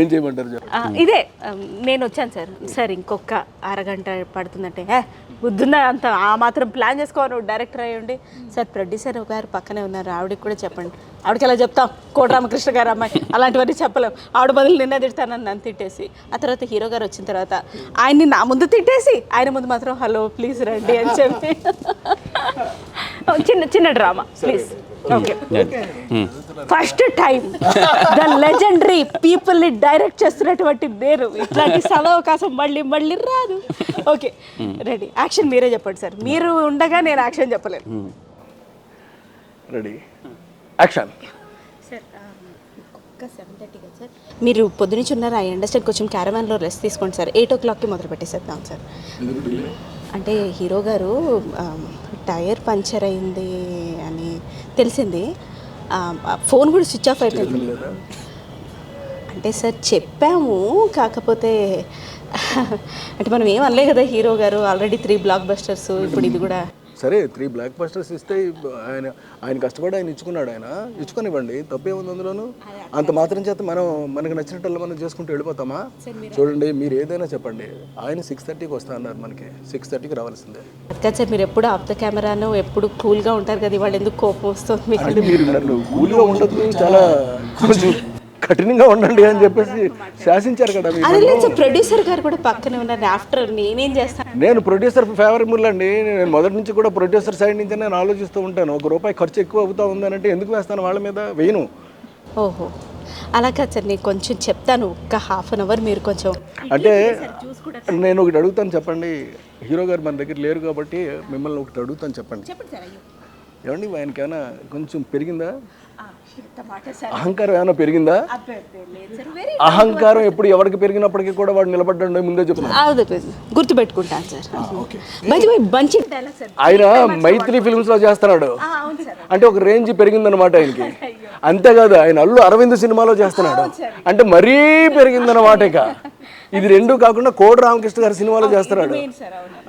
ఏం చేయమంటారు? ఇదే నేను వచ్చాను సార్. సార్ ఇంకొక అరగంట పడుతుందంటే, బుద్ధున్నా అంత ఆ మాత్రం ప్లాన్ చేసుకోవాలి, డైరెక్టర్ అయ్యండి సార్. ప్రొడ్యూసర్ గారు పక్కనే ఉన్నారు, ఆవిడకి కూడా చెప్పండి. ఆవిడకి ఎలా చెప్తాం, కోట రామకృష్ణ గారు అమ్మాయి, అలాంటివన్నీ చెప్పలేం. ఆవిడ బదులు నిన్న తిడతానని నన్ను తిట్టేసి, ఆ తర్వాత హీరో గారు వచ్చిన తర్వాత ఆయన్ని నా ముందు తిట్టేసి, ఆయన ముందు మాత్రం హలో ప్లీజ్ రండి అని చెప్పి చిన్న drama please. Okay, first time the legendary పీపుల్ని డైరెక్ట్ చేస్తున్నటువంటి నేను, ఇట్లాంటి సదవకాశం మళ్ళీ రాదు. ఓకే రెడీ, యాక్షన్ మీరే చెప్పండి సార్. మీరు ఉండగా నేను యాక్షన్ చెప్పలేను. Ready, action. సార్ ఒక్క 7:30 సార్, మీరు పొద్దునుంచి ఉన్నారు, ఐ అండర్స్టాండ్, కొంచెం క్యారవాన్లో రెస్ట్ తీసుకోండి సార్. 8 o'clockకి మొదలు పెట్టేసేద్దాం సార్. అంటే హీరో గారు టైర్ పంచర్ అయింది అని తెలిసింది, ఫోన్ కూడా స్విచ్ ఆఫ్ అయిపోయింది. అంటే సార్ చెప్పాము, కాకపోతే అంటే మనం ఏం అనలే కదా, హీరో గారు ఆల్రెడీ 3 blockbusters, ఇప్పుడు ఇది కూడా. సరే 3 blockbusters ఇస్తే ఆయన కష్టపడి ఆయన ఇచ్చుకున్నాడు, ఆయన ఇచ్చుకొనివ్వండి, తప్పేముంది అందులోను. అంత మాత్రం చేత మనకు నచ్చినట్టు మనం చేసుకుంటూ వెళ్ళిపోతామా? చూడండి, మీరు ఏదైనా చెప్పండి, ఆయన 6:30కి వస్తా అన్నారు, మనకి 6:30కి రావాల్సిందే కదా సార్. మీరు ఎప్పుడు ఆఫ్ ద కెమెరాను ఎప్పుడు కూల్గా ఉంటారు కదా, ఇవాళ ఎందుకు కోపం వస్తుంది మీకు? అంటే మీరు నన్ను కూల్గా ఉండదు, చాలా కొంచెం కఠినంగా ఉండండి అని చెప్పేసి శాసించారు కదా. అదే లేదు సార్, ప్రొడ్యూసర్ గారు కూడా పక్కనే ఉన్నారు. ఆఫ్టర్ నేనేం చేస్తాను, నేను ప్రొడ్యూసర్ ఫేవరబుల్ అండి. నేను మొదటి నుంచి కూడా ప్రొడ్యూసర్ సైడ్ నుంచి నేను ఆలోచిస్తూ ఉంటాను. ₹1 ఖర్చు ఎక్కువ అవుతా ఉందనంటే ఎందుకు వేస్తాను వాళ్ళ మీద, వేయను. ఓహో అలా కాదు సార్, నేను కొంచెం చెప్తాను, ఒక్క ½ an hour మీరు కొంచెం. అంటే నేను ఒకటి అడుగుతాను, చెప్పండి. హీరో గారు మన దగ్గర లేరు కాబట్టి మిమ్మల్ని ఒకటి అడుగుతాను, చెప్పండి. ఏమండి ఆయనకి ఏమైనా కొంచెం పెరిగిందా? అహంకారం ఏమైనా పెరిగిందా? అహంకారం ఎప్పుడు ఎవరికి పెరిగినప్పటికీ కూడా వాడు నిలబడ్డాడు ముందే చెప్తున్నా. గుర్తుపెట్టుకుంటాను సార్. మంచి డైలాగ్ సార్. ఆయన మైత్రి ఫిల్మ్స్ లో చేస్తున్నాడు అంటే ఒక రేంజ్ పెరిగిందనమాట ఆయనకి. అంతేకాదు ఆయన అల్లు అరవింద్ సినిమాలో చేస్తున్నాడు అంటే మరీ పెరిగిందనమాట. ఇక ఇది రెండూ కాకుండా కోడి రామకృష్ణ గారి సినిమాలో చేస్తున్నాడు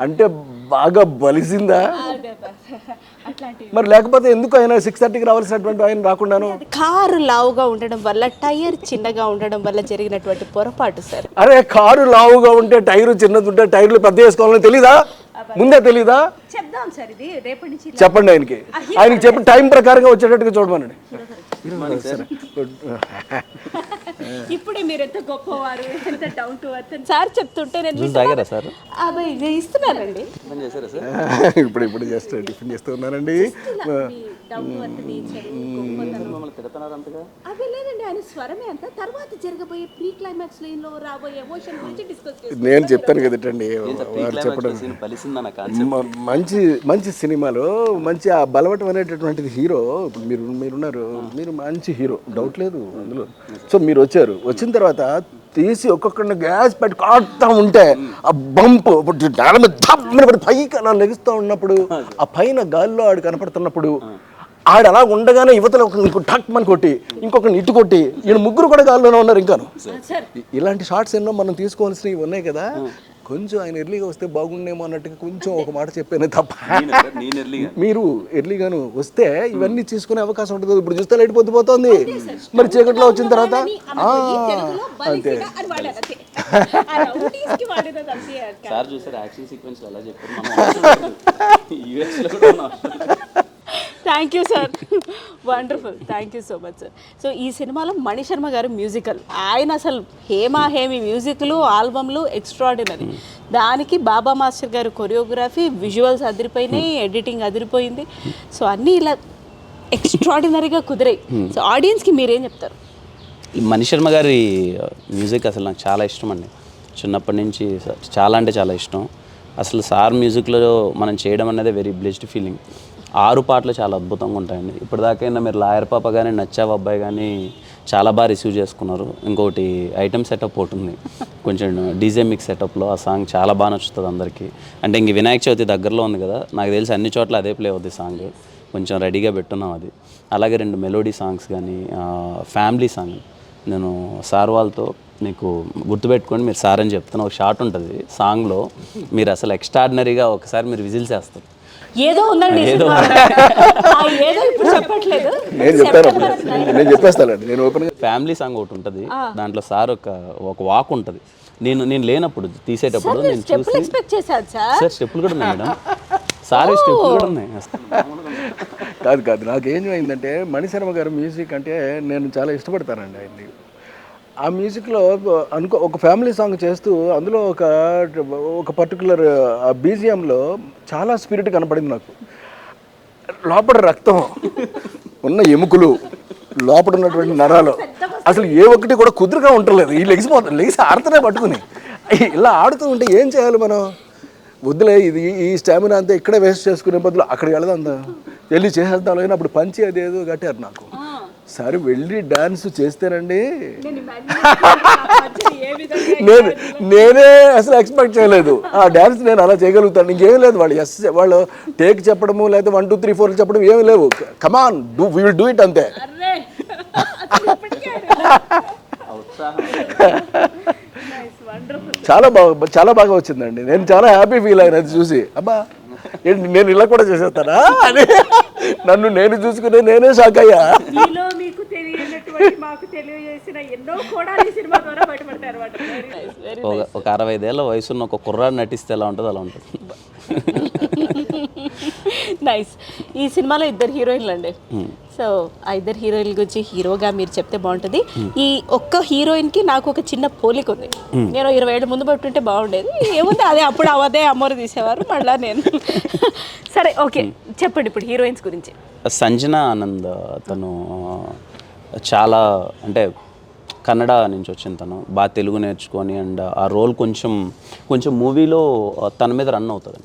అంటే బాగా బలిసిందా మరి? లేకపోతే ఎందుకు ఆయన 6:30కి రావాల్సినటువంటి ఆయన రాకుండాను? కారు లావుగా ఉండడం వల్ల, టైర్ చిన్నగా ఉండడం వల్ల జరిగినటువంటి పొరపాటు సార్. అరే కారు లావుగా ఉంటే టైరు చిన్నది ఉంటే టైర్లు పెద్ద వేసుకోవాలని తెలీదా? ముందే తెలీదా? చెప్దాం సార్, ఇది రేపటి నుంచి చెప్పండి ఆయనకి చెప్పి టైం ప్రకారంగా వచ్చేటట్టుగా చూడమనండి. ఇప్పుడే మీరు ఎంత గొప్పవారు, ఎంత డౌన్ టు ఎర్త్ సార్ చెప్తుంటే నేను తాగారా సార్? ఇస్తున్నానండి. ఇప్పుడు జస్ట్ టిఫిన్ చేస్తూ ఉన్నానండి. అవి లేదండి, ఆయన స్వరమే అంత. తర్వాత జరగబోయే ప్రీ క్లైమాక్స్ లో రాబోయే ఎమోషన్ గురించి డిస్కస్ నేను చెప్తాను కదండి చెప్పడం. మంచి మంచి సినిమాలో మంచి ఆ బలవటం అనేటటువంటిది హీరో. ఇప్పుడు మీరున్నారు, మీరు మంచి హీరో, డౌట్ లేదు అందులో. సో మీరు వచ్చిన తర్వాత తీసి ఒక్కొక్కరిని గ్యాస్ పెట్టి కాడుతూ ఉంటే ఆ బంపు పైకి అలా లెగుస్తూ ఉన్నప్పుడు ఆ పైన గాల్లో ఆడు కనపడుతున్నప్పుడు ఆడు అలా ఉండగానే యువతలో ఇంకో టక్ మన కొట్టి ఇంకొకరిని ఇటు కొట్టి ఈయన ముగ్గురు కూడా గాల్లోనే ఉన్నారు ఇంకాను. ఇలాంటి షార్ట్స్ ఎన్నో మనం తీసుకోవాల్సినవి ఉన్నాయి కదా. కొంచెం ఆయన ఎర్లీగా వస్తే బాగుండేమో అన్నట్టుగా కొంచెం ఒక మాట చెప్పాను తప్ప. మీరు ఎర్లీగాను వస్తే ఇవన్నీ తీసుకునే అవకాశం ఉంటుంది. ఇప్పుడు చూస్తే లైట్ పోతుంది మరి చీకట్లో వచ్చిన తర్వాత అంతే. సార్ చూసారు యాక్షన్ సీక్వెన్స్ ఎలా చెప్పారు. Thank you sir, wonderful, thank you so much sir. So ఈ సినిమాలో మణిశర్మ గారు మ్యూజికల్, ఆయన అసలు హేమి మ్యూజిక్లు ఆల్బమ్లు ఎక్స్ట్రాడినరీ. దానికి బాబా మాస్టర్ గారు కొరియోగ్రఫీ, విజువల్స్ అదిరిపోయినాయి, ఎడిటింగ్ అదిరిపోయింది. సో అన్నీ ఇలా ఎక్స్ట్రాడినరీగా కుదిరాయి. సో ఆడియన్స్కి మీరేం చెప్తారు? మణిశర్మ గారి మ్యూజిక్ అసలు నాకు చాలా ఇష్టం అండి. చిన్నప్పటి నుంచి చాలా అంటే చాలా ఇష్టం. అసలు సార్ మ్యూజిక్లో మనం చేయడం అనేది వెరీ బ్లెస్డ్ ఫీలింగ్. 6 పాటలు చాలా అద్భుతంగా ఉంటాయండి. ఇప్పటిదాకైనా మీరు లాయర్ పాప కానీ, నచ్చావు అబ్బాయి కానీ చాలా బాగా రిసీవ్ చేసుకున్నారు. ఇంకోటి ఐటమ్ సెటప్ ఒకటి ఉంది, కొంచెం డీజే మిక్స్ సెటప్లో ఆ సాంగ్ చాలా బాగా నచ్చుతుంది అందరికీ. అంటే ఇంక వినాయక చవితి దగ్గరలో ఉంది కదా, నాకు తెలిసి అన్ని చోట్ల అదే ప్లే అవుతుంది సాంగ్. కొంచెం రెడీగా పెట్టున్నాం అది. అలాగే 2 మెలోడీ సాంగ్స్ కానీ, ఫ్యామిలీ సాంగ్. నేను సార్ వాళ్ళతో మీకు గుర్తుపెట్టుకోండి, మీరు సార్ అని చెప్తున్నా, ఒక షార్ట్ ఉంటుంది సాంగ్లో, మీరు అసలు ఎక్స్ట్రాడినరీగా ఒకసారి మీరు విజిల్ చేస్తారు. ఏదో ఉందండి, ఏదో ఇప్పుడు చెప్పట్లేదు, నేను చెప్పేస్తానండి. నేను ఓపెన్ ఫ్యామిలీ సాంగ్ ఒకటి ఉంటుంది, దాంట్లో సార్ ఒక వాక్ ఉంటుంది. నేను లేనప్పుడు తీసేటప్పుడు నేను చూసి సార్ స్టెప్పులు కూడా ఉన్నాయి మేడం, సార్ స్టెప్పులు కూడా ఉన్నాయి. కాదు నాకేం అయిందంటే మణిశర్మ గారు మ్యూజిక్ అంటే నేను చాలా ఇష్టపడతానండి ఆయన్ని. ఆ మ్యూజిక్లో ఒక ఫ్యామిలీ సాంగ్ చేస్తూ అందులో ఒక పర్టికులర్ బీజిఎంలో చాలా స్పిరిట్ కనపడింది నాకు. లోపల రక్తం ఉన్న ఎముకలు, లోపల ఉన్నటువంటి నరాలు అసలు ఏ ఒక్కటి కూడా కుదురుగా ఉండలేదు. ఈ లెగిసి ఆడుతూనే పట్టుకుని ఇలా ఆడుతూ ఉంటే ఏం చేయాలి మనం? వద్దులే, ఈ స్టామినా అంతా ఇక్కడే వేస్ట్ చేసుకునే బదులు అక్కడికి వెళ్ళి చేసేద్దాం అని అప్పుడు పంచి అదేదో కట్టారు నాకు. సరే వెళ్ళి డాన్స్ చేస్తేనండి నేనే అసలు ఎక్స్పెక్ట్ చేయలేదు ఆ డాన్స్ నేను అలా చేయగలుగుతాను. ఇంకేం లేదు, వాళ్ళు టేక్ చెప్పడము లేదా 1 2 3 4 చెప్పడం ఏమి లేవు. కమాన్ వి విల్ డూ ఇట్ అంతే. చాలా బాగా వచ్చిందండి. నేను చాలా హ్యాపీ ఫీల్ అయినా అది చూసి. అబ్బా ఏంటి నేను ఇలా కూడా చేసేస్తానా అని నన్ను నేను చూసుకునే నేనే షాక్ అయ్యా. ఒక 65 ఏళ్ళ వయసున్న ఒక కుర్రాడు నటిస్తే ఎలా ఉంటుంది అలా ఉంటుంది. నైస్. ఈ సినిమాలో 2 హీరోయిన్లు అండి. సో ఆ 2 హీరోయిన్ల గురించి హీరోగా మీరు చెప్తే బాగుంటుంది. ఈ ఒక్క హీరోయిన్కి నాకు ఒక చిన్న పోలిక ఉంది. నేను 20 ఏళ్ళ ముందు పెట్టుంటే బాగుండేది. ఏముంది అదే, అప్పుడు అవదే అమ్మోరు తీసేవారు మళ్ళీ నేను. సరే ఓకే, చెప్పండి ఇప్పుడు హీరోయిన్స్ గురించి. సంజన ఆనంద్, తను చాలా అంటే కన్నడ నుంచి వచ్చిన తను, బాగా తెలుగు నేర్చుకొని అండ్ ఆ రోల్ కొంచెం మూవీలో తన మీద రన్ అవుతుంది.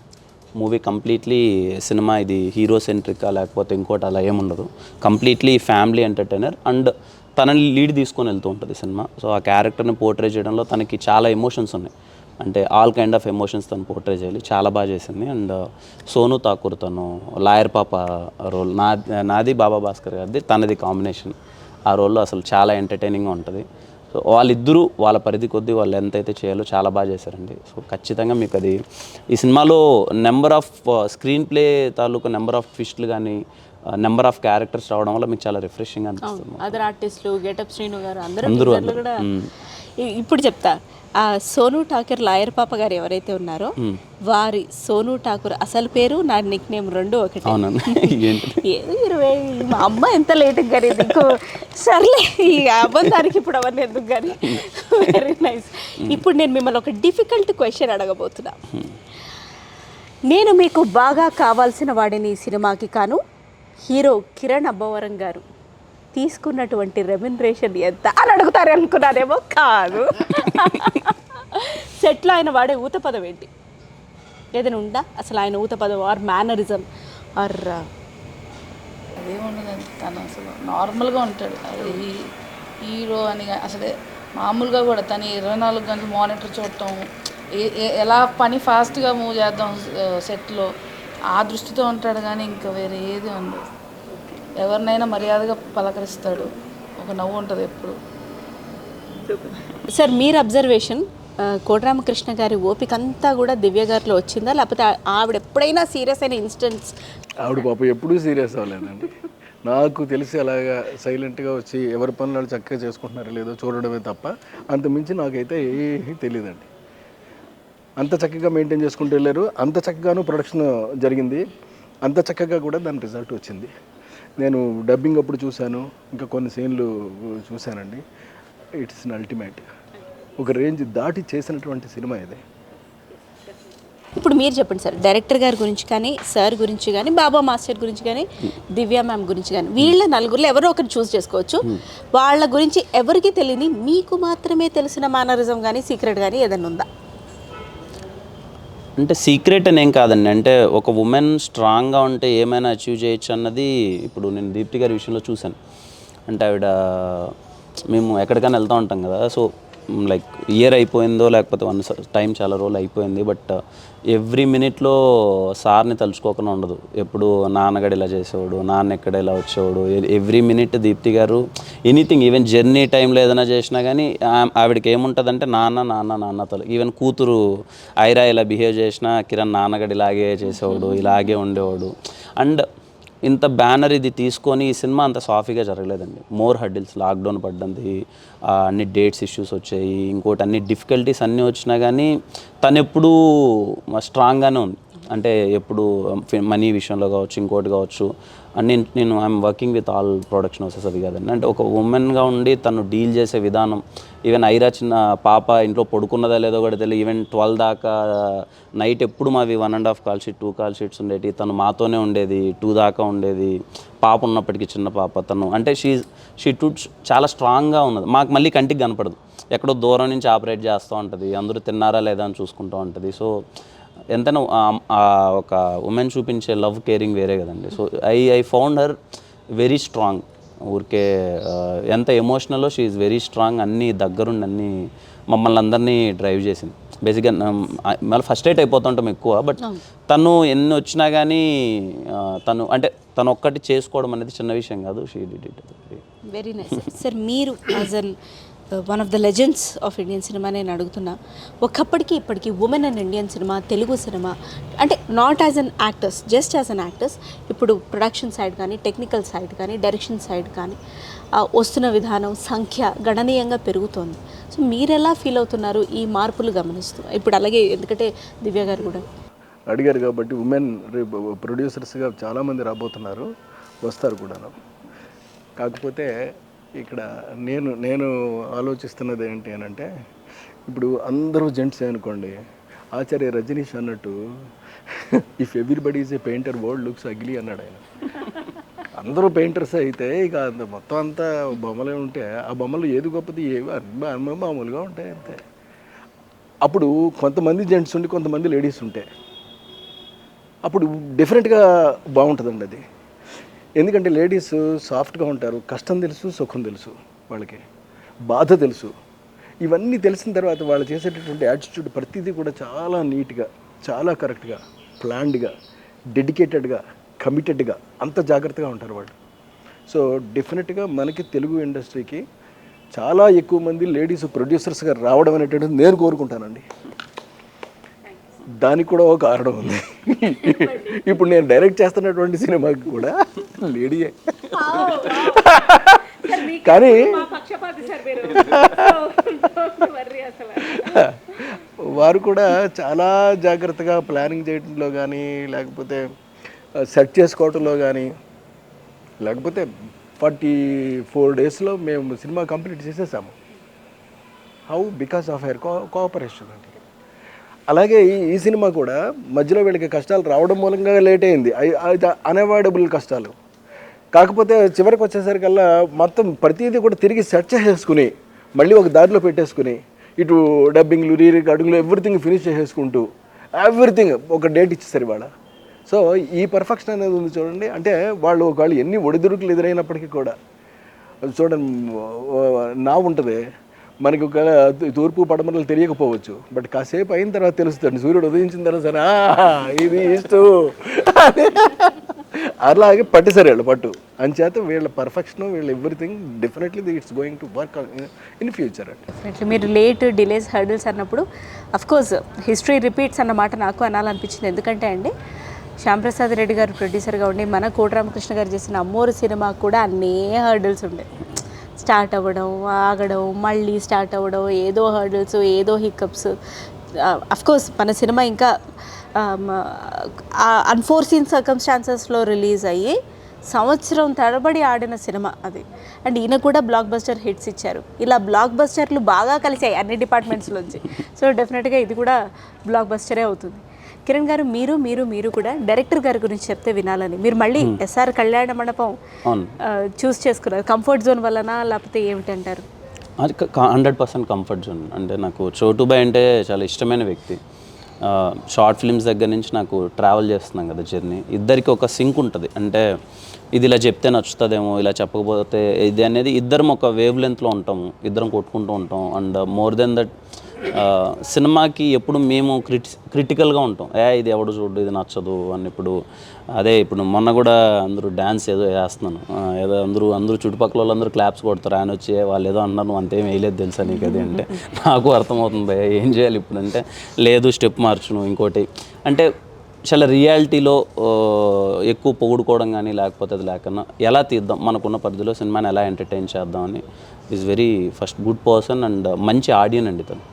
మూవీ కంప్లీట్లీ సినిమా ఇది హీరో సెంట్రికా లేకపోతే ఇంకోటి అలా ఏముండదు, కంప్లీట్లీ ఫ్యామిలీ ఎంటర్టైనర్. అండ్ తనని లీడ్ తీసుకొని వెళ్తూ ఉంటుంది సినిమా. సో ఆ క్యారెక్టర్ని పోర్ట్రే చేయడంలో తనకి చాలా ఎమోషన్స్ ఉన్నాయి, అంటే ఆల్ కైండ్ ఆఫ్ ఎమోషన్స్ తను పోర్ట్రే చేయాలి, చాలా బాగా చేసింది. అండ్ సోను ఠాకూర్ తను లాయర్ పాప రోల్, నాది బాబా భాస్కర్ గారిది తనది కాంబినేషన్. ఆ రోల్లో అసలు చాలా ఎంటర్టైనింగ్గా ఉంటుంది. సో వాళ్ళిద్దరూ వాళ్ళ పరిధి కొద్దీ వాళ్ళు ఎంతైతే చేయాలో చాలా బాగా చేశారండి. సో ఖచ్చితంగా మీకు అది ఈ సినిమాలో నెంబర్ ఆఫ్ స్క్రీన్ ప్లే తాలూకు నెంబర్ ఆఫ్ ట్విస్ట్లు కానీ నెంబర్ ఆఫ్ క్యారెక్టర్స్ రావడం వల్ల మీకు చాలా రిఫ్రెషింగ్ అనిపిస్తుంది. అదర్ ఆర్టిస్టులు గెటప్ శ్రీను గారు అందరూ కూడా. ఇప్పుడు చెప్తా, ఆ సోను ఠాకూర్ లాయర్ పాప గారు ఎవరైతే ఉన్నారో వారి సోను ఠాకూర్ అసలు పేరు నా నిక్ నేమ్ రెండు ఒకటి. ఏదో 20 మా అమ్మ ఎంత లేట్ కానీ నీకు సర్లే ఈ అబద్ధానికి ఇప్పుడు అవన్నీ ఎందుకు కానీ. Very nice. ఇప్పుడు నేను మిమ్మల్ని ఒక డిఫికల్ట్ క్వశ్చన్ అడగబోతున్నా. నేను మీకు బాగా కావాల్సిన వాడిని ఈ సినిమాకి కాను హీరో కిరణ్ అబ్బవరం గారు తీసుకున్నటువంటి రెమ్యునరేషన్ ఎంత అని అడుగుతారు అనుకున్నారేమో, కాదు. సెట్లో ఆయన వాడే ఊత పదం ఏంటి? ఏదైనా ఉందా అసలు ఆయన ఊత పదం ఆర్ మేనరిజం ఆర్? అదేముండదండి, తను అసలు నార్మల్గా ఉంటాడు. అది హీరో అని అసలే మామూలుగా కూడా తను 24 గంటలు మానిటర్ చూడటం, ఎలా పని ఫాస్ట్గా మూవ్ చేద్దాం సెట్లో, ఆ దృష్టితో ఉంటాడు. కానీ ఇంకా వేరే ఏది ఉండదు. ఎవరినైనా మర్యాదగా పలకరిస్తాడు, ఒక నవ్వు ఉంటుంది ఎప్పుడు. సార్ మీరు అబ్జర్వేషన్, కోటరామకృష్ణ గారి ఓపిక అంతా కూడా దివ్య గారిలో వచ్చిందా, లేకపోతే ఆవిడ ఎప్పుడైనా సీరియస్ అయిన ఇన్స్టెన్స్? ఆవిడ పాప ఎప్పుడూ సీరియస్ అవ్వలేదండి. నాకు తెలిసి అలాగా సైలెంట్గా వచ్చి ఎవరి పనులు చక్కగా చేసుకుంటున్నారో లేదో చూడడమే తప్ప అంతమించి నాకైతే ఏమీ తెలియదండి. అంత చక్కగా మెయింటైన్ చేసుకుంటూ వెళ్ళారు, అంత చక్కగాను ప్రొడక్షన్ జరిగింది, అంత చక్కగా కూడా దాని రిజల్ట్ వచ్చింది. నేను డబ్బింగ్ అప్పుడు చూశాను, ఇంకా కొన్ని సీన్లు చూశానండి. ఇట్స్ అన్ అల్టిమేట్, ఒక రేంజ్ దాటి చేసినటువంటి సినిమా ఇది. ఇప్పుడు మీరు చెప్పండి సార్, డైరెక్టర్ గారి గురించి కానీ, సార్ గురించి కానీ, బాబా మాస్టర్ గురించి కానీ, దివ్య మ్యామ్ గురించి కానీ, వీళ్ళ నలుగురిలో ఎవరో ఒకరు చూస్ చేసుకోవచ్చు. వాళ్ళ గురించి ఎవరికి తెలియని మీకు మాత్రమే తెలిసిన మేనరిజం కానీ సీక్రెట్ కానీ ఏదైనా ఉందా? అంటే సీక్రెట్ అని ఏం కాదండి, అంటే ఒక ఉమెన్ స్ట్రాంగ్గా ఉంటే ఏమైనా అచీవ్ చేయొచ్చు అన్నది ఇప్పుడు నేను దీప్తి గారి విషయంలో చూశాను. అంటే ఆవిడ, మేము ఎక్కడికైనా వెళ్తూ ఉంటాం కదా, సో లైక్ ఇయర్ అయిపోయిందో లేకపోతే టైం చాలా రోజులు అయిపోయింది, బట్ ఎవ్రీ మినిట్లో సార్ని తలుచుకోకుండా ఉండదు. ఎప్పుడు నాన్నగడు ఇలా చేసేవాడు, నాన్న ఎక్కడ ఇలా వచ్చేవాడు, ఎవ్రీ మినిట్ దీప్తి గారు ఎనీథింగ్, ఈవెన్ జర్నీ టైంలో ఏదైనా చేసినా కానీ ఆవిడకి ఏముంటుందంటే నాన్న నాన్న నాన్న తల. ఈవెన్ కూతురు ఐరా ఇలా బిహేవ్ చేసినా కిరణ్ నాన్నగడు ఇలాగే చేసేవాడు, ఇలాగే ఉండేవాడు. అండ్ ఇంత బ్యానర్ ఇది తీసుకొని ఈ సినిమా అంత సాఫీగా జరగలేదండి. మోర్ హడ్డిల్స్, లాక్డౌన్ పడ్డంది, అన్ని డేట్స్ ఇష్యూస్ వచ్చాయి, ఇంకోటి అన్ని డిఫికల్టీస్ అన్నీ వచ్చినా కానీ తను ఎప్పుడూ స్ట్రాంగ్గానే ఉంది. అంటే ఎప్పుడు మనీ విషయంలో కావచ్చు, ఇంకోటి కావచ్చు, అన్ని నేను I'm working with all production houses అది కాదండి. అంటే ఒక ఉమెన్గా ఉండి తను డీల్ చేసే విధానం, ఈవెన్ ఐరా చిన్న పాప ఇంట్లో పడుకున్నదా లేదో కూడా తెలియదు, ఈవెన్ 12 దాకా నైట్ ఎప్పుడు మావి 1.5 కాల్ షీట్ 2 కాల్ షీట్స్ ఉండేవి, తను మాతోనే ఉండేది, 2 దాకా ఉండేది. పాప ఉన్నప్పటికీ చిన్న పాప తను, అంటే షీ చాలా స్ట్రాంగ్గా ఉన్నది. మాకు మళ్ళీ కంటికి కనపడదు, ఎక్కడో దూరం నుంచి ఆపరేట్ చేస్తూ ఉంటుంది, అందరూ తిన్నారా లేదా అని చూసుకుంటూ ఉంటుంది. సో ఎంతైనా ఒక ఉమెన్ చూపించే లవ్ కేరింగ్ వేరే కదండి. So I found her very strong. ఊరికే ఎంత ఎమోషనల్లో షీ ఈజ్ వెరీ స్ట్రాంగ్. అన్నీ దగ్గరుండి అన్నీ మమ్మల్ని అందరినీ డ్రైవ్ చేసింది. బేసిక్గా మళ్ళీ ఫస్ట్రేట్ అయిపోతుంటాం ఎక్కువ, బట్ తను ఎన్ని వచ్చినా కానీ తను ఒక్కటి చేసుకోవడం అనేది చిన్న విషయం కాదు. She did it. Very nice sir. మీరు as an one of the legends of Indian cinema నేను అడుగుతున్నా, ఒకప్పటికి ఇప్పటికీ women and Indian cinema, Telugu cinema, అంటే not as an actors, just as an actors, ఇప్పుడు ప్రొడక్షన్ సైడ్ కానీ, టెక్నికల్ సైడ్ కానీ, direction side కానీ వస్తున్న విధానం, సంఖ్య గణనీయంగా పెరుగుతోంది. సో మీరు ఎలా ఫీల్ అవుతున్నారు ఈ మార్పులు గమనిస్తూ? ఇప్పుడు అలాగే ఎందుకంటే దివ్య గారు కూడా అడిగారు కాబట్టి, ఉమెన్ ప్రొడ్యూసర్స్గా చాలామంది రాబోతున్నారు, వస్తారు కూడాను. కాకపోతే ఇక్కడ నేను ఆలోచిస్తున్నది ఏంటి అని అంటే, ఇప్పుడు అందరూ జెంట్స్ అనుకోండి, ఆచార్య రజనీష్ అన్నట్టు if everybody is a painter world looks ugly అన్నాడు ఆయన. అందరూ పెయింటర్స్ అయితే ఇక మొత్తం అంతా బొమ్మలే ఉంటే ఆ బొమ్మలు ఏది గొప్పది, ఏవి అన్నీ మామూలుగా ఉంటాయి అంతే. అప్పుడు కొంతమంది జెంట్స్ ఉండి కొంతమంది లేడీస్ ఉంటే అప్పుడు డెఫినెట్గా బాగుంటుందండి అది. ఎందుకంటే లేడీస్ సాఫ్ట్గా ఉంటారు, కష్టం తెలుసు, సుఖం తెలుసు, వాళ్ళకి బాధ తెలుసు. ఇవన్నీ తెలిసిన తర్వాత వాళ్ళు చేసేటటువంటి యాటిట్యూడ్ ప్రతిదీ కూడా చాలా నీట్గా, చాలా కరెక్ట్గా, ప్లాన్డ్గా, డెడికేటెడ్గా, కమిటెడ్గా అంత జాగ్రత్తగా ఉంటారు వాళ్ళు. సో డెఫినెట్గా మనకి తెలుగు ఇండస్ట్రీకి చాలా ఎక్కువ మంది లేడీస్ ప్రొడ్యూసర్స్గా రావడం అనేటువంటిది నేను కోరుకుంటానండి. దానికి కూడా ఒక కారణం ఉంది. ఇప్పుడు నేను డైరెక్ట్ చేస్తున్నటువంటి సినిమాకి కూడా లేడీయే. కానీ వారు కూడా చాలా జాగ్రత్తగా ప్లానింగ్ చేయడంలో కానీ, లేకపోతే సెట్ చేసుకోవటంలో కానీ, లేకపోతే 44 డేస్లో మేము సినిమా కంప్లీట్ చేసేసాము. How? Because of her cooperation అండి. అలాగే ఈ సినిమా కూడా మధ్యలో వీళ్ళకి కష్టాలు రావడం మూలంగా లేట్ అయింది, అన్అవాయిడబుల్ కష్టాలు. కాకపోతే చివరికి వచ్చేసరికల్లా మొత్తం ప్రతిదీ కూడా తిరిగి సెట్ చేసేసుకుని మళ్ళీ ఒక దారిలో పెట్టేసుకుని ఇటు డబ్బింగ్లు, రీ రికార్డింగ్లు ఎవ్రీథింగ్ ఫినిష్ చేసేసుకుంటూ ఎవ్రీథింగ్ ఒక డేట్ ఇచ్చేసారు ఇవాళ. సో ఈ పర్ఫెక్షన్ అనేది ఉంది చూడండి. అంటే వాళ్ళు ఎన్ని ఒడిదుడుకులు ఎదురైనప్పటికీ కూడా చూడండి, నా ఉంటుంది మనకి ఒక తూర్పు పడమరలు తెలియకపోవచ్చు, బట్ కాసేపు అయిన తర్వాత తెలుస్తుంది. సూర్యుడు ఉదయించిన తర్వాత సరే ఇది ఇష్టం అలాగే పట్టేశారు వీళ్ళు పట్టు. అంచేత వీళ్ళ పర్ఫెక్షన్, వీళ్ళ everything definitely it's going to work in future అండి. డెఫినెట్లీ మీరు లేట్, డిలేస్, హర్డిల్స్ అన్నప్పుడు అఫ్కోర్స్ హిస్టరీ రిపీట్స్ అన్న మాట నాకు అనాలనిపించింది. ఎందుకంటే అండి, శ్యాంప్రసాద్ రెడ్డి గారు ప్రొడ్యూసర్గా ఉండి మన కోటి రామకృష్ణ గారు చేసిన అమ్మోరు సినిమా కూడా అన్నీ హర్డిల్స్ ఉండే. స్టార్ట్ అవ్వడం, ఆగడం, మళ్ళీ స్టార్ట్ అవ్వడం, ఏదో హర్డిల్స్, ఏదో హికప్స్. అఫ్కోర్స్ మన సినిమా ఇంకా అన్ఫోర్సీన్ సర్కమ్స్టాన్సెస్లో రిలీజ్ అయ్యి సంవత్సరం తరబడి ఆడిన సినిమా అది. అండ్ ఈయన కూడా బ్లాక్ బస్టర్ హిట్స్ ఇచ్చారు. ఇలా బ్లాక్ బస్టర్లు బాగా కలిసాయి అన్ని డిపార్ట్మెంట్స్లోంచి. సో డెఫినెట్గా ఇది కూడా బ్లాక్ బస్టరే అవుతుంది. కిరణ్ గారు, మీరు కూడా డైరెక్టర్ గారి గురించి చెప్తే వినాలని మీరు మళ్ళీ ఎస్ఆర్ కళ్యాణ మండపం చూస్ చేసుకున్నారు. కంఫర్ట్ జోన్ వలన లేకపోతే ఏమిటంటారు? అది 100% కంఫర్ట్ జోన్. అంటే నాకు చోటుబాయ్ అంటే చాలా ఇష్టమైన వ్యక్తి. షార్ట్ ఫిల్మ్స్ దగ్గర నుంచి నాకు ట్రావెల్ చేస్తున్నాం కదా జర్నీ, ఇద్దరికి ఒక సింక్ ఉంటుంది. అంటే ఇది ఇలా చెప్తే నచ్చుతుందేమో, ఇలా చెప్పకపోతే ఇది అనేది ఇద్దరం ఒక వేవ్ లెంత్లో ఉంటాము, ఇద్దరం కొట్టుకుంటూ ఉంటాం. అండ్ మోర్ దెన్ దట్ సినిమాకి ఎప్పుడు మేము క్రిటికల్గా ఉంటాం. ఇది ఎవడు చూడు, ఇది నచ్చదు అని. ఇప్పుడు మొన్న కూడా అందరూ డ్యాన్స్ ఏదో వేస్తున్నాను, ఏదో అందరూ చుట్టుపక్కల వాళ్ళందరూ క్లాప్స్ కొడతారు, ఆయన వచ్చి వాళ్ళు ఏదో అన్నారు, నువ్వు అంతేం వేయలేదు తెలుసా నీకు అది అంటే నాకు అర్థమవుతుంది భయ్యా ఏం చేయాలి ఇప్పుడు అంటే, లేదు స్టెప్ మార్చును ఇంకోటి అంటే చాలా రియాలిటీలో ఎక్కువ పొగుడుకోవడం కానీ లేకపోతే అది లేకన్నా ఎలా తీద్దాం, మనకున్న పరిధిలో సినిమాని ఎలా ఎంటర్టైన్ చేద్దామని is very first good person and మంచి ఆడియన్ అండి తను.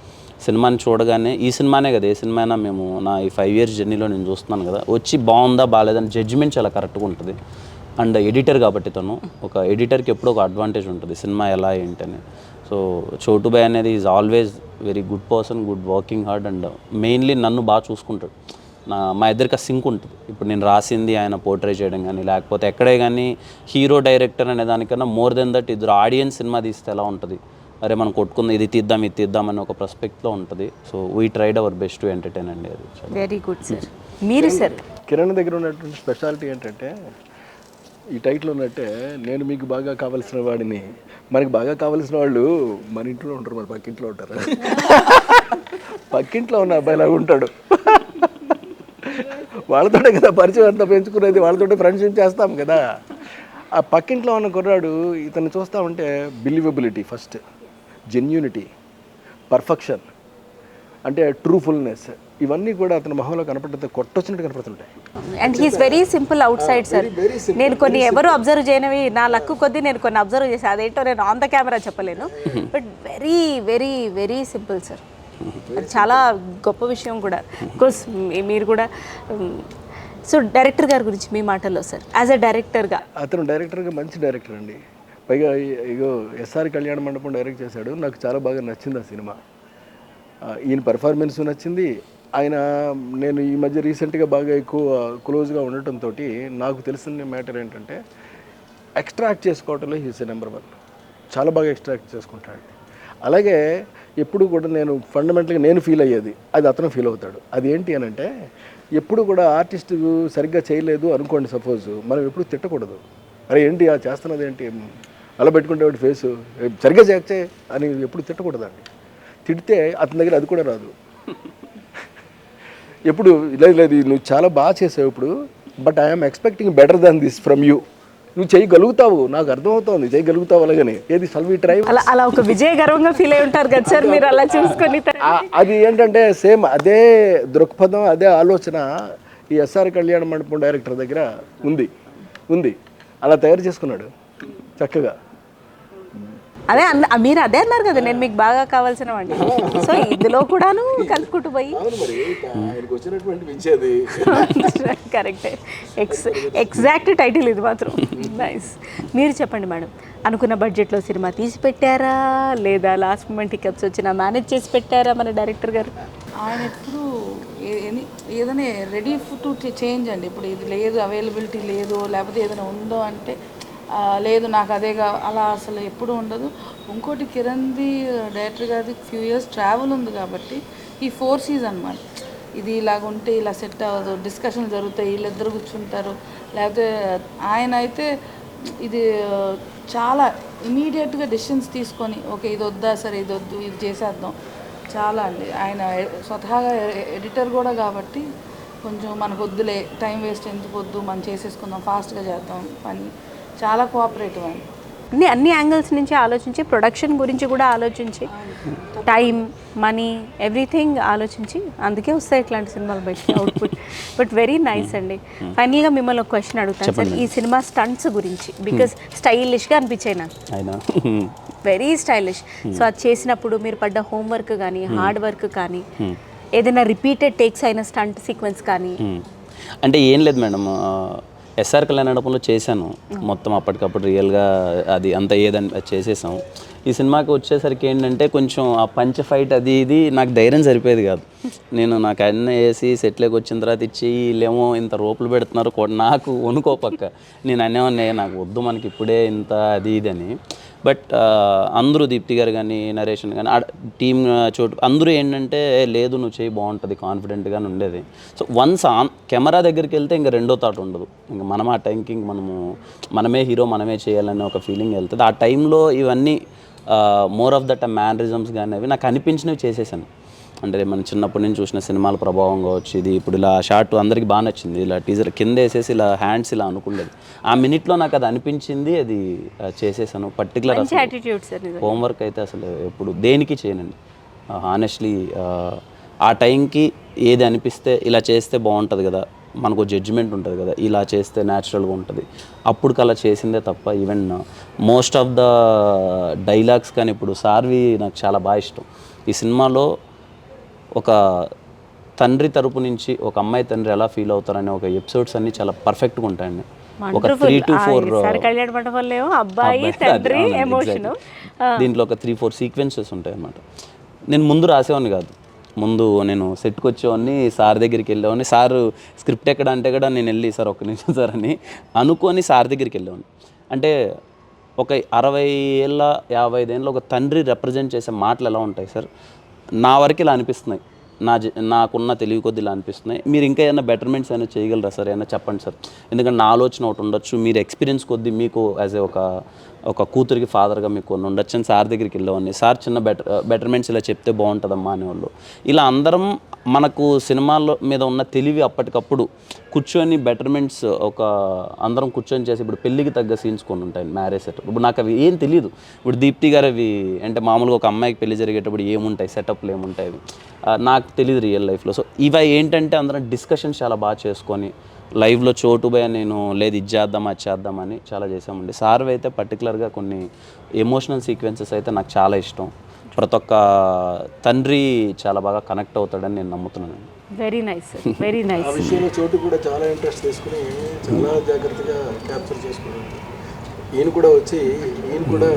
సినిమాని చూడగానే ఈ సినిమానే కదా, ఏ సినిమా అయినా మేము నా ఈ 5 years జర్నీలో నేను చూస్తున్నాను కదా, వచ్చి బాగుందా బాగాలేదని జడ్జిమెంట్ చాలా కరెక్ట్గా ఉంటుంది. అండ్ ఎడిటర్ కాబట్టి తను ఒక ఎడిటర్కి ఎప్పుడూ ఒక అడ్వాంటేజ్ ఉంటుంది సినిమా ఎలా ఏంటని. సో చోటుబాయ్ అనేది is always very good person, good working hard and mainly నన్ను బాగా చూసుకుంటాడు. మా ఇద్దరికి సింక్ ఉంటుంది. ఇప్పుడు నేను రాసింది ఆయన పోర్ట్రే చేయడం కానీ లేకపోతే ఎక్కడే కానీ హీరో డైరెక్టర్ అనే దానికన్నా మోర్ దెన్ దట్ ఇద్దరు ఆడియన్స్ సినిమా తీస్తే ఎలా ఉంటుంది, అరే మనం కొట్టుకుంది ఇది తీద్దాం అని ఒక పర్స్పెక్ట్లో ఉంటుంది. So we tried our best to entertain అండి. అది వెరీ గుడ్ సార్. మీరు సార్ కిరణ్ దగ్గర ఉన్నటువంటి స్పెషాలిటీ ఏంటంటే, ఈ టైటిల్ ఉన్నట్టే నేను మీకు బాగా కావాల్సిన వాడిని, మనకి బాగా కావాల్సిన వాళ్ళు మన ఇంట్లో ఉంటారు, మన పక్కింట్లో ఉంటారు. పక్కింట్లో ఉన్న అబ్బాయిలాగా ఉంటాడు, వాళ్ళతోటే కదా పరిచయం అంతా పెంచుకునేది, వాళ్ళతోటే ఫ్రెండ్షిప్ చేస్తాం కదా. ఆ పక్కింట్లో ఉన్న కుర్రాడు ఇతను చూస్తూ ఉంటే బిలీవబిలిటీ ఫస్ట్, జెన్యూనిటీ, పర్ఫెక్షన్, అంటే ట్రూఫుల్నెస్, ఇవన్నీ కూడా అతని మొహంలో కనపడితే కొట్టొచ్చినట్టు కనపడుతుంటాయి. And he's very simple outside sir. నేను కొన్ని ఎవరు అబ్జర్వ్ చేయనివి నా లక్కు కొద్దీ నేను కొన్ని అబ్జర్వ్ చేశాను, అదేంటో నేను ఆన్ ద కెమెరా చెప్పలేను, but very very very simple sir. అది చాలా గొప్ప విషయం కూడా. కోర్స్ మీరు కూడా. సో డైరెక్టర్ గారి గురించి మీ మాటల్లో సార్, యాజ్ అ డైరెక్టర్గా. అతను డైరెక్టర్గా మంచి డైరెక్టర్ అండి. పైగా ఇగో ఎస్ఆర్ కళ్యాణ మండపం డైరెక్ట్ చేశాడు, నాకు చాలా బాగా నచ్చింది ఆ సినిమా. ఈయన పెర్ఫార్మెన్స్ నచ్చింది. నేను ఈ మధ్య రీసెంట్గా బాగా ఎక్కువ క్లోజ్గా ఉండటంతో నాకు తెలిసిన మ్యాటర్ ఏంటంటే, ఎక్స్ట్రాక్ట్ చేసుకోవటంలో హీస్ నెంబర్ 1. చాలా బాగా ఎక్స్ట్రాక్ట్ చేసుకుంటాడు. అలాగే ఎప్పుడు కూడా నేను ఫండమెంటల్గా నేను ఫీల్ అయ్యేది అది అతను ఫీల్ అవుతాడు. అది ఏంటి అని అంటే ఎప్పుడు కూడా ఆర్టిస్ట్ సరిగ్గా చేయలేదు అనుకోండి, సపోజ్ మనం ఎప్పుడు తిట్టకూడదు. అరే ఏంటి ఆ చేస్తున్నది ఏంటి అలా పెట్టుకుంటే ఫేసు సరిగ్గా చేయచ్చే అని ఎప్పుడు తిట్టకూడదండి. తిడితే అతని దగ్గర అది కూడా రాదు. ఎప్పుడు లేదు లేదు నువ్వు చాలా బాగా చేసావు ఇప్పుడు, but I'm expecting better than this from you. నువ్వు చేయగలుగుతావు, నాకు అర్థమవుతుంది చేయగలుగుతావు, అలాగని ఏది సల్వి ట్రై అలా అలా ఒక విజయ గర్వంగా ఫీల్ అయి ఉంటారు కదా సార్ మీరు అలా చూసుకొని. అది ఏంటంటే సేమ్ అదే దృక్పథం అదే ఆలోచన ఈ ఎస్ఆర్ కళ్యాణ మండపం డైరెక్టర్ దగ్గర ఉంది. అలా తయారు చేసుకున్నాడు చక్కగా. అదే మీరు అదే అన్నారు కదా నేను మీకు బాగా కావాల్సిన వాడిని. సో ఇందులో కూడాను కలుపుకుంటూ పోయి కరెక్టే. ఎగ్జాక్ట్ టైటిల్ ఇది మాత్రం. నైస్. మీరు చెప్పండి మేడం, అనుకున్న బడ్జెట్లో సినిమా తీసి పెట్టారా లేదా లాస్ట్ మూమెంట్ టికెట్స్ వచ్చినా మేనేజ్ చేసి పెట్టారా మన డైరెక్టర్ గారు? ఆయన ఎప్పుడు ఏదైనా రెడీ టు చేంజ్ అండి. ఇప్పుడు ఇది లేదు, అవైలబిలిటీ లేదు, లేకపోతే ఏదైనా ఉందో అంటే లేదు నాకు అదేగా, అలా అసలు ఎప్పుడు ఉండదు. ఇంకోటి కిరణ్ది డైరెక్టర్ గారిది ఫ్యూ ఇయర్స్ ట్రావెల్ ఉంది కాబట్టి ఈ ఫోర్సీస్ అనమాట. ఇది ఇలాగ ఉంటే ఇలా సెట్ అవ్వదు, డిస్కషన్లు జరుగుతాయి, వీళ్ళిద్దరు కూర్చుంటారు. లేకపోతే ఆయన అయితే ఇది చాలా ఇమీడియట్గా డెసిషన్స్ తీసుకొని ఓకే ఇది వద్దా సరే ఇది వద్దు ఇది చేసేద్దాం చాలా అండి. ఆయన స్వతహాగా ఎడిటర్ కూడా కాబట్టి కొంచెం మనకు వద్దులే టైం వేస్ట్ ఎందుకు వద్దు మనం చేసేసుకుందాం ఫాస్ట్గా చేద్దాం పని, చాలా కోఆపరేటివ్ అండి. అన్ని యాంగిల్స్ నుంచి ఆలోచించి ప్రొడక్షన్ గురించి కూడా ఆలోచించి టైం మనీ ఎవ్రీథింగ్ ఆలోచించి అందుకే వస్తాయి ఇట్లాంటి సినిమాలు బయట అవుట్పుట్. బట్ వెరీ నైస్ అండి. ఫైనల్గా మిమ్మల్ని ఒక క్వశ్చన్ అడుగుతాను సార్, ఈ సినిమా స్టంట్స్ గురించి. బికాస్ స్టైలిష్గా అనిపించాయి నాకు, వెరీ స్టైలిష్. సో అది చేసినప్పుడు మీరు పడ్డ హోంవర్క్ కానీ హార్డ్ వర్క్ కానీ ఏదైనా రిపీటెడ్ టేక్స్ అయిన స్టంట్ సీక్వెన్స్ కానీ? అంటే ఏం లేదు మేడం, ఎస్ఆర్ కళ్యాణ మండపంలో చేశాను మొత్తం అప్పటికప్పుడు రియల్గా అది అంతా ఏదని చేసేసాం. ఈ సినిమాకి వచ్చేసరికి ఏంటంటే కొంచెం ఆ పంచ ఫైట్ అది ఇది నాకు ధైర్యం సరిపోయేది కాదు. నాకు అన్నీ వేసి సెట్లోకి వచ్చిన తర్వాత ఇచ్చి వీళ్ళేమో ఇంత రోపులు పెడుతున్నారు నాకు వణుకోపక్క. నేను అనేవాడిని నాకు వద్దు మనకి ఇప్పుడే ఇంత అది ఇది అని. బట్ అందరూ దీప్తి గారు కానీ నరేషన్ కానీ టీమ్ చోటు అందరూ ఏంటంటే లేదు నువ్వు చేయి బాగుంటుంది కాన్ఫిడెంట్గానే ఉండేది. సో వన్స్ కెమెరా దగ్గరికి వెళ్తే ఇంకా రెండో థాట్ ఉండదు. ఇంకా మనం ఆ టైంకి ఇంక మనమే హీరో మనమే చేయాలనే ఒక ఫీలింగ్ వెళ్తుంది. ఆ టైంలో ఇవన్నీ మోర్ ఆఫ్ దట్ మ్యానరిజమ్స్ కానీ అవి నాకు అనిపించినవి చేసేసాను. అంటే మనం చిన్నప్పటి నుంచి చూసిన సినిమాల ప్రభావం కావచ్చు. ఇది ఇప్పుడు ఇలా షార్ట్ అందరికీ బాగా నచ్చింది, ఇలా టీజర్ కింద వేసేసి ఇలా హ్యాండ్స్ ఇలా అనుకునేది. ఆ మినిట్లో నాకు అది అనిపించింది, అది చేసేసాను. పర్టికులర్ హోంవర్క్ అయితే అసలు ఎప్పుడు దేనికి చేయనండి హానెస్ట్లీ. ఆ టైంకి ఏది అనిపిస్తే ఇలా చేస్తే బాగుంటుంది కదా, మనకు జడ్జిమెంట్ ఉంటుంది కదా, ఇలా చేస్తే న్యాచురల్గా ఉంటుంది, అప్పుడు అలా చేసిందే తప్ప even most of the dialogues కానీ ఇప్పుడు సార్వి నాకు చాలా బాగా ఇష్టం. ఈ సినిమాలో ఒక తండ్రి తరపు నుంచి ఒక అమ్మాయి తండ్రి ఎలా ఫీల్ అవుతారనే ఒక ఎపిసోడ్స్ అన్నీ చాలా పర్ఫెక్ట్గా ఉంటాయండి. ఒక 3 to 4 దీంట్లో ఒక 3-4 సీక్వెన్సెస్ ఉంటాయి అన్నమాట. నేను ముందు రాసేవాడిని కాదు, ముందు నేను సెట్కి వచ్చేవాడిని, సార్ దగ్గరికి వెళ్ళేవాడిని. సార్ స్క్రిప్ట్ ఎక్కడ అంటే కూడా నేను వెళ్ళి సార్ ఒక్క నిమిషం సార్ అని అనుకొని సార్ దగ్గరికి వెళ్ళేవాడిని. అంటే ఒక 60 ఏళ్ళ 55 ఏళ్ళ ఒక తండ్రి రిప్రజెంట్ చేసే మాటలు ఎలా ఉంటాయి సార్, నా వరకు ఇలా అనిపిస్తున్నాయి, నాకున్న తెలివి కొద్ది ఇలా అనిపిస్తున్నాయి. మీరు ఇంకా ఏమైనా బెటర్మెంట్స్ అయినా చేయగలరా సార్, ఏమైనా చెప్పండి సార్, ఎందుకంటే నా ఆలోచన ఒకటి ఉండొచ్చు, మీరు ఎక్స్పీరియన్స్ కొద్ది మీకు యాజ్ ఏ ఒక కూతురికి ఫాదర్గా మీకు కొన్ని ఉండొచ్చు అని సార్ దగ్గరికి వెళ్ళేవాడిని. సార్ చిన్న బెటర్మెంట్స్ ఇలా చెప్తే బాగుంటుందమ్మా అనేవాళ్ళు. ఇలా అందరం మనకు సినిమాల్లో మీద ఉన్న తెలివి అప్పటికప్పుడు కూర్చొని బెటర్మెంట్స్ అందరం కూర్చొని చేసి ఇప్పుడు పెళ్ళికి తగ్గ సీన్స్ కొన్ని ఉంటాయి మ్యారేజ్ సెటప్. ఇప్పుడు నాకు అవి ఏం తెలియదు. ఇప్పుడు దీప్తి గారు అవి అంటే మామూలుగా ఒక అమ్మాయికి పెళ్లి జరిగేటప్పుడు ఏముంటాయి సెటప్లు ఏముంటాయి అవి నాకు తెలియదు రియల్ లైఫ్లో. సో ఇవి ఏంటంటే అందరం డిస్కషన్స్ చాలా బాగా చేసుకొని లైవ్లో చోటు పోయా నేను లేదు ఇది చేద్దాం అది చేద్దామని చాలా చేసామండి. సార్ అయితే పర్టికులర్గా కొన్ని ఎమోషనల్ సీక్వెన్సెస్ అయితే నాకు చాలా ఇష్టం. ప్రతి ఒక్క తండ్రి చాలా బాగా కనెక్ట్ అవుతాడని నేను నమ్ముతున్నాను. Very nice, very nice. ఆ విషయంలో చోటు కూడా చాలా ఇంట్రెస్ట్ తీసుకుని చాలా జాగ్రత్తగా క్యాప్చర్ చేసుకున్నాను. ఈయన కూడా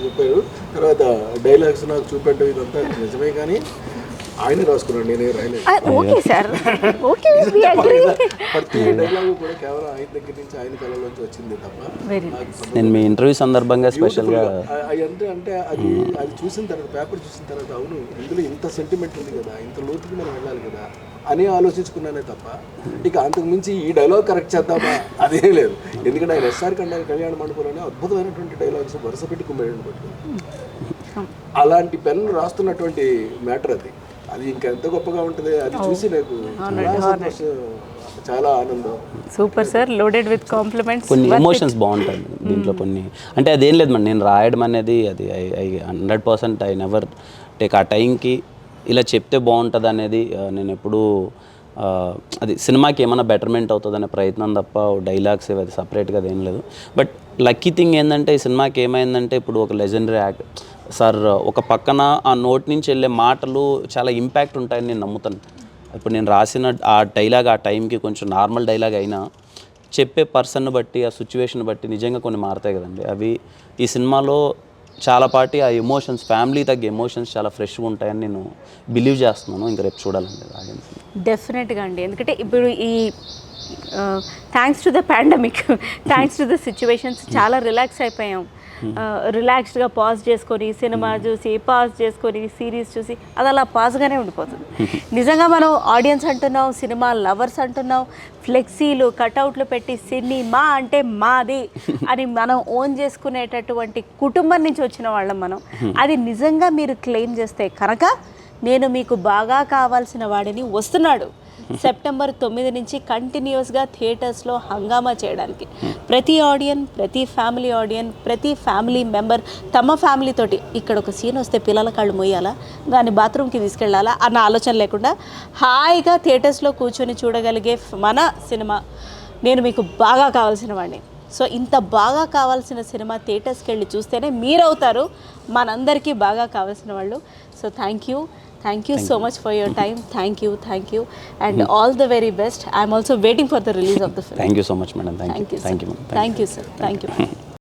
చెప్పారు. తర్వాత డైలాగ్స్ నాకు చూపెట్టడం ఇదంతా నిజమే, కానీ ఆయన రాసుకున్నాడు, నేనే రాయలేదు. Okay sir, okay, we agree. ప్రతి డైలాగ్ కూడా కేవలం ఆయన దగ్గర నుంచి, ఆయన కళలోంచి వచ్చింది తప్ప వెరీ నైస్. నేను మీ ఇంటర్వ్యూ సందర్భంగా స్పెషల్గా అంటే అది అది చూసిన తర్వాత, పేపర్ చూసిన తర్వాత, అవును ఇందులో ఇంత సెంటిమెంట్ ఉంది కదా, ఇంత లోతుకి మనం వెళ్ళాలి కదా అని ఆలోచించుకున్నానే తప్ప ఇక అంతకు మించి ఈ డైలాగ్ కరెక్ట్ చేద్దామా అదేం లేదు. ఎందుకంటే ఆయన ఎస్ఆర్ కళ్యాణ మండపంలోనే అద్భుతమైనటువంటి డైలాగ్స్ వరుస పెట్టి కుమ్మేయడం పట్టుకుని అలాంటి పెన్ రాస్తున్నటువంటి మ్యాటర్ అది. అది ఇంకా ఎంత గొప్పగా ఉంటుంది అది చూసి నాకు చాలా ఆనందం. Super sir, loaded with compliments. కొన్ని ఎమోషన్స్ బాగుంటాయి దీంట్లో కొన్ని. అంటే అదేం లేదు మరి నేను రాయడం అనేది అది 100% ఐ నెవర్ టేక్ ఆ టైంకి ఇలా చెప్తే బాగుంటుంది అనేది నేను ఎప్పుడూ అది సినిమాకి ఏమైనా బెటర్మెంట్ అవుతుందనే ప్రయత్నం తప్ప డైలాగ్స్ అది సపరేట్గా అదేం లేదు. బట్ లక్కీ థింగ్ ఏంటంటే ఈ సినిమాకి ఏమైందంటే ఇప్పుడు ఒక లెజెండరీ యాక్ట్ సార్ ఒక పక్కన ఆ నోట్ నుంచి వెళ్ళే మాటలు చాలా ఇంపాక్ట్ ఉంటాయని నేను నమ్ముతాను. ఇప్పుడు నేను రాసిన ఆ డైలాగ్ ఆ టైంకి కొంచెం నార్మల్ డైలాగ్ అయినా చెప్పే పర్సన్ బట్టి ఆ సిచ్యువేషన్ బట్టి నిజంగా కొన్ని మారుతాయి కదండి. అవి ఈ సినిమాలో చాలా పాటి ఆ ఎమోషన్స్ ఫ్యామిలీ తగ్గ ఎమోషన్స్ చాలా ఫ్రెష్గా ఉంటాయని నేను బిలీవ్ చేస్తున్నాను. ఇంకా రేపు చూడాలండి ఆడియన్స్. డెఫినెట్గా అండి, ఎందుకంటే ఇప్పుడు ఈ thanks to the pandemic, thanks to the situations చాలా రిలాక్స్ అయిపోయాం. రిలాక్స్డ్గా పాజ్ చేసుకొని సినిమా చూసి, పాజ్ చేసుకొని సిరీస్ చూసి అది అలా పాజ్గానే ఉండిపోతుంది. నిజంగా మనం ఆడియన్స్ అంటున్నాం, సినిమా లవర్స్ అంటున్నాం, ఫ్లెక్సీలు కటౌట్లు పెట్టి సినిమా అంటే మాది అని మనం ఓన్ చేసుకునేటటువంటి కుటుంబం నుంచి వచ్చిన వాళ్ళం మనం. అది నిజంగా మీరు క్లెయిమ్ చేస్తే కనుక నేను మీకు బాగా కావాల్సిన వాడిని వస్తున్నాడు సెప్టెంబర్ 9 నుంచి కంటిన్యూస్గా థియేటర్స్లో హంగామా చేయడానికి. ప్రతి ఆడియన్, ప్రతి ఫ్యామిలీ ఆడియన్, ప్రతి ఫ్యామిలీ మెంబర్ తమ ఫ్యామిలీతోటి ఇక్కడ ఒక సీన్ వస్తే పిల్లల కళ్ళు మొయ్యాలా, దాన్ని బాత్రూమ్కి తీసుకెళ్ళాలా అన్న ఆలోచన లేకుండా హాయిగా థియేటర్స్లో కూర్చొని చూడగలిగే మన సినిమా నేను మీకు బాగా కావాల్సిన వాడిని. సో ఇంత బాగా కావాల్సిన సినిమా థియేటర్స్కి వెళ్ళి చూస్తేనే మీరవుతారు మనందరికీ బాగా కావాల్సిన వాళ్ళు. So thank you so much for your time. Thank you and all the very best. I'm also waiting for the release of the film. Thank you so much madam. Thank you. Thank you sir. Thank you.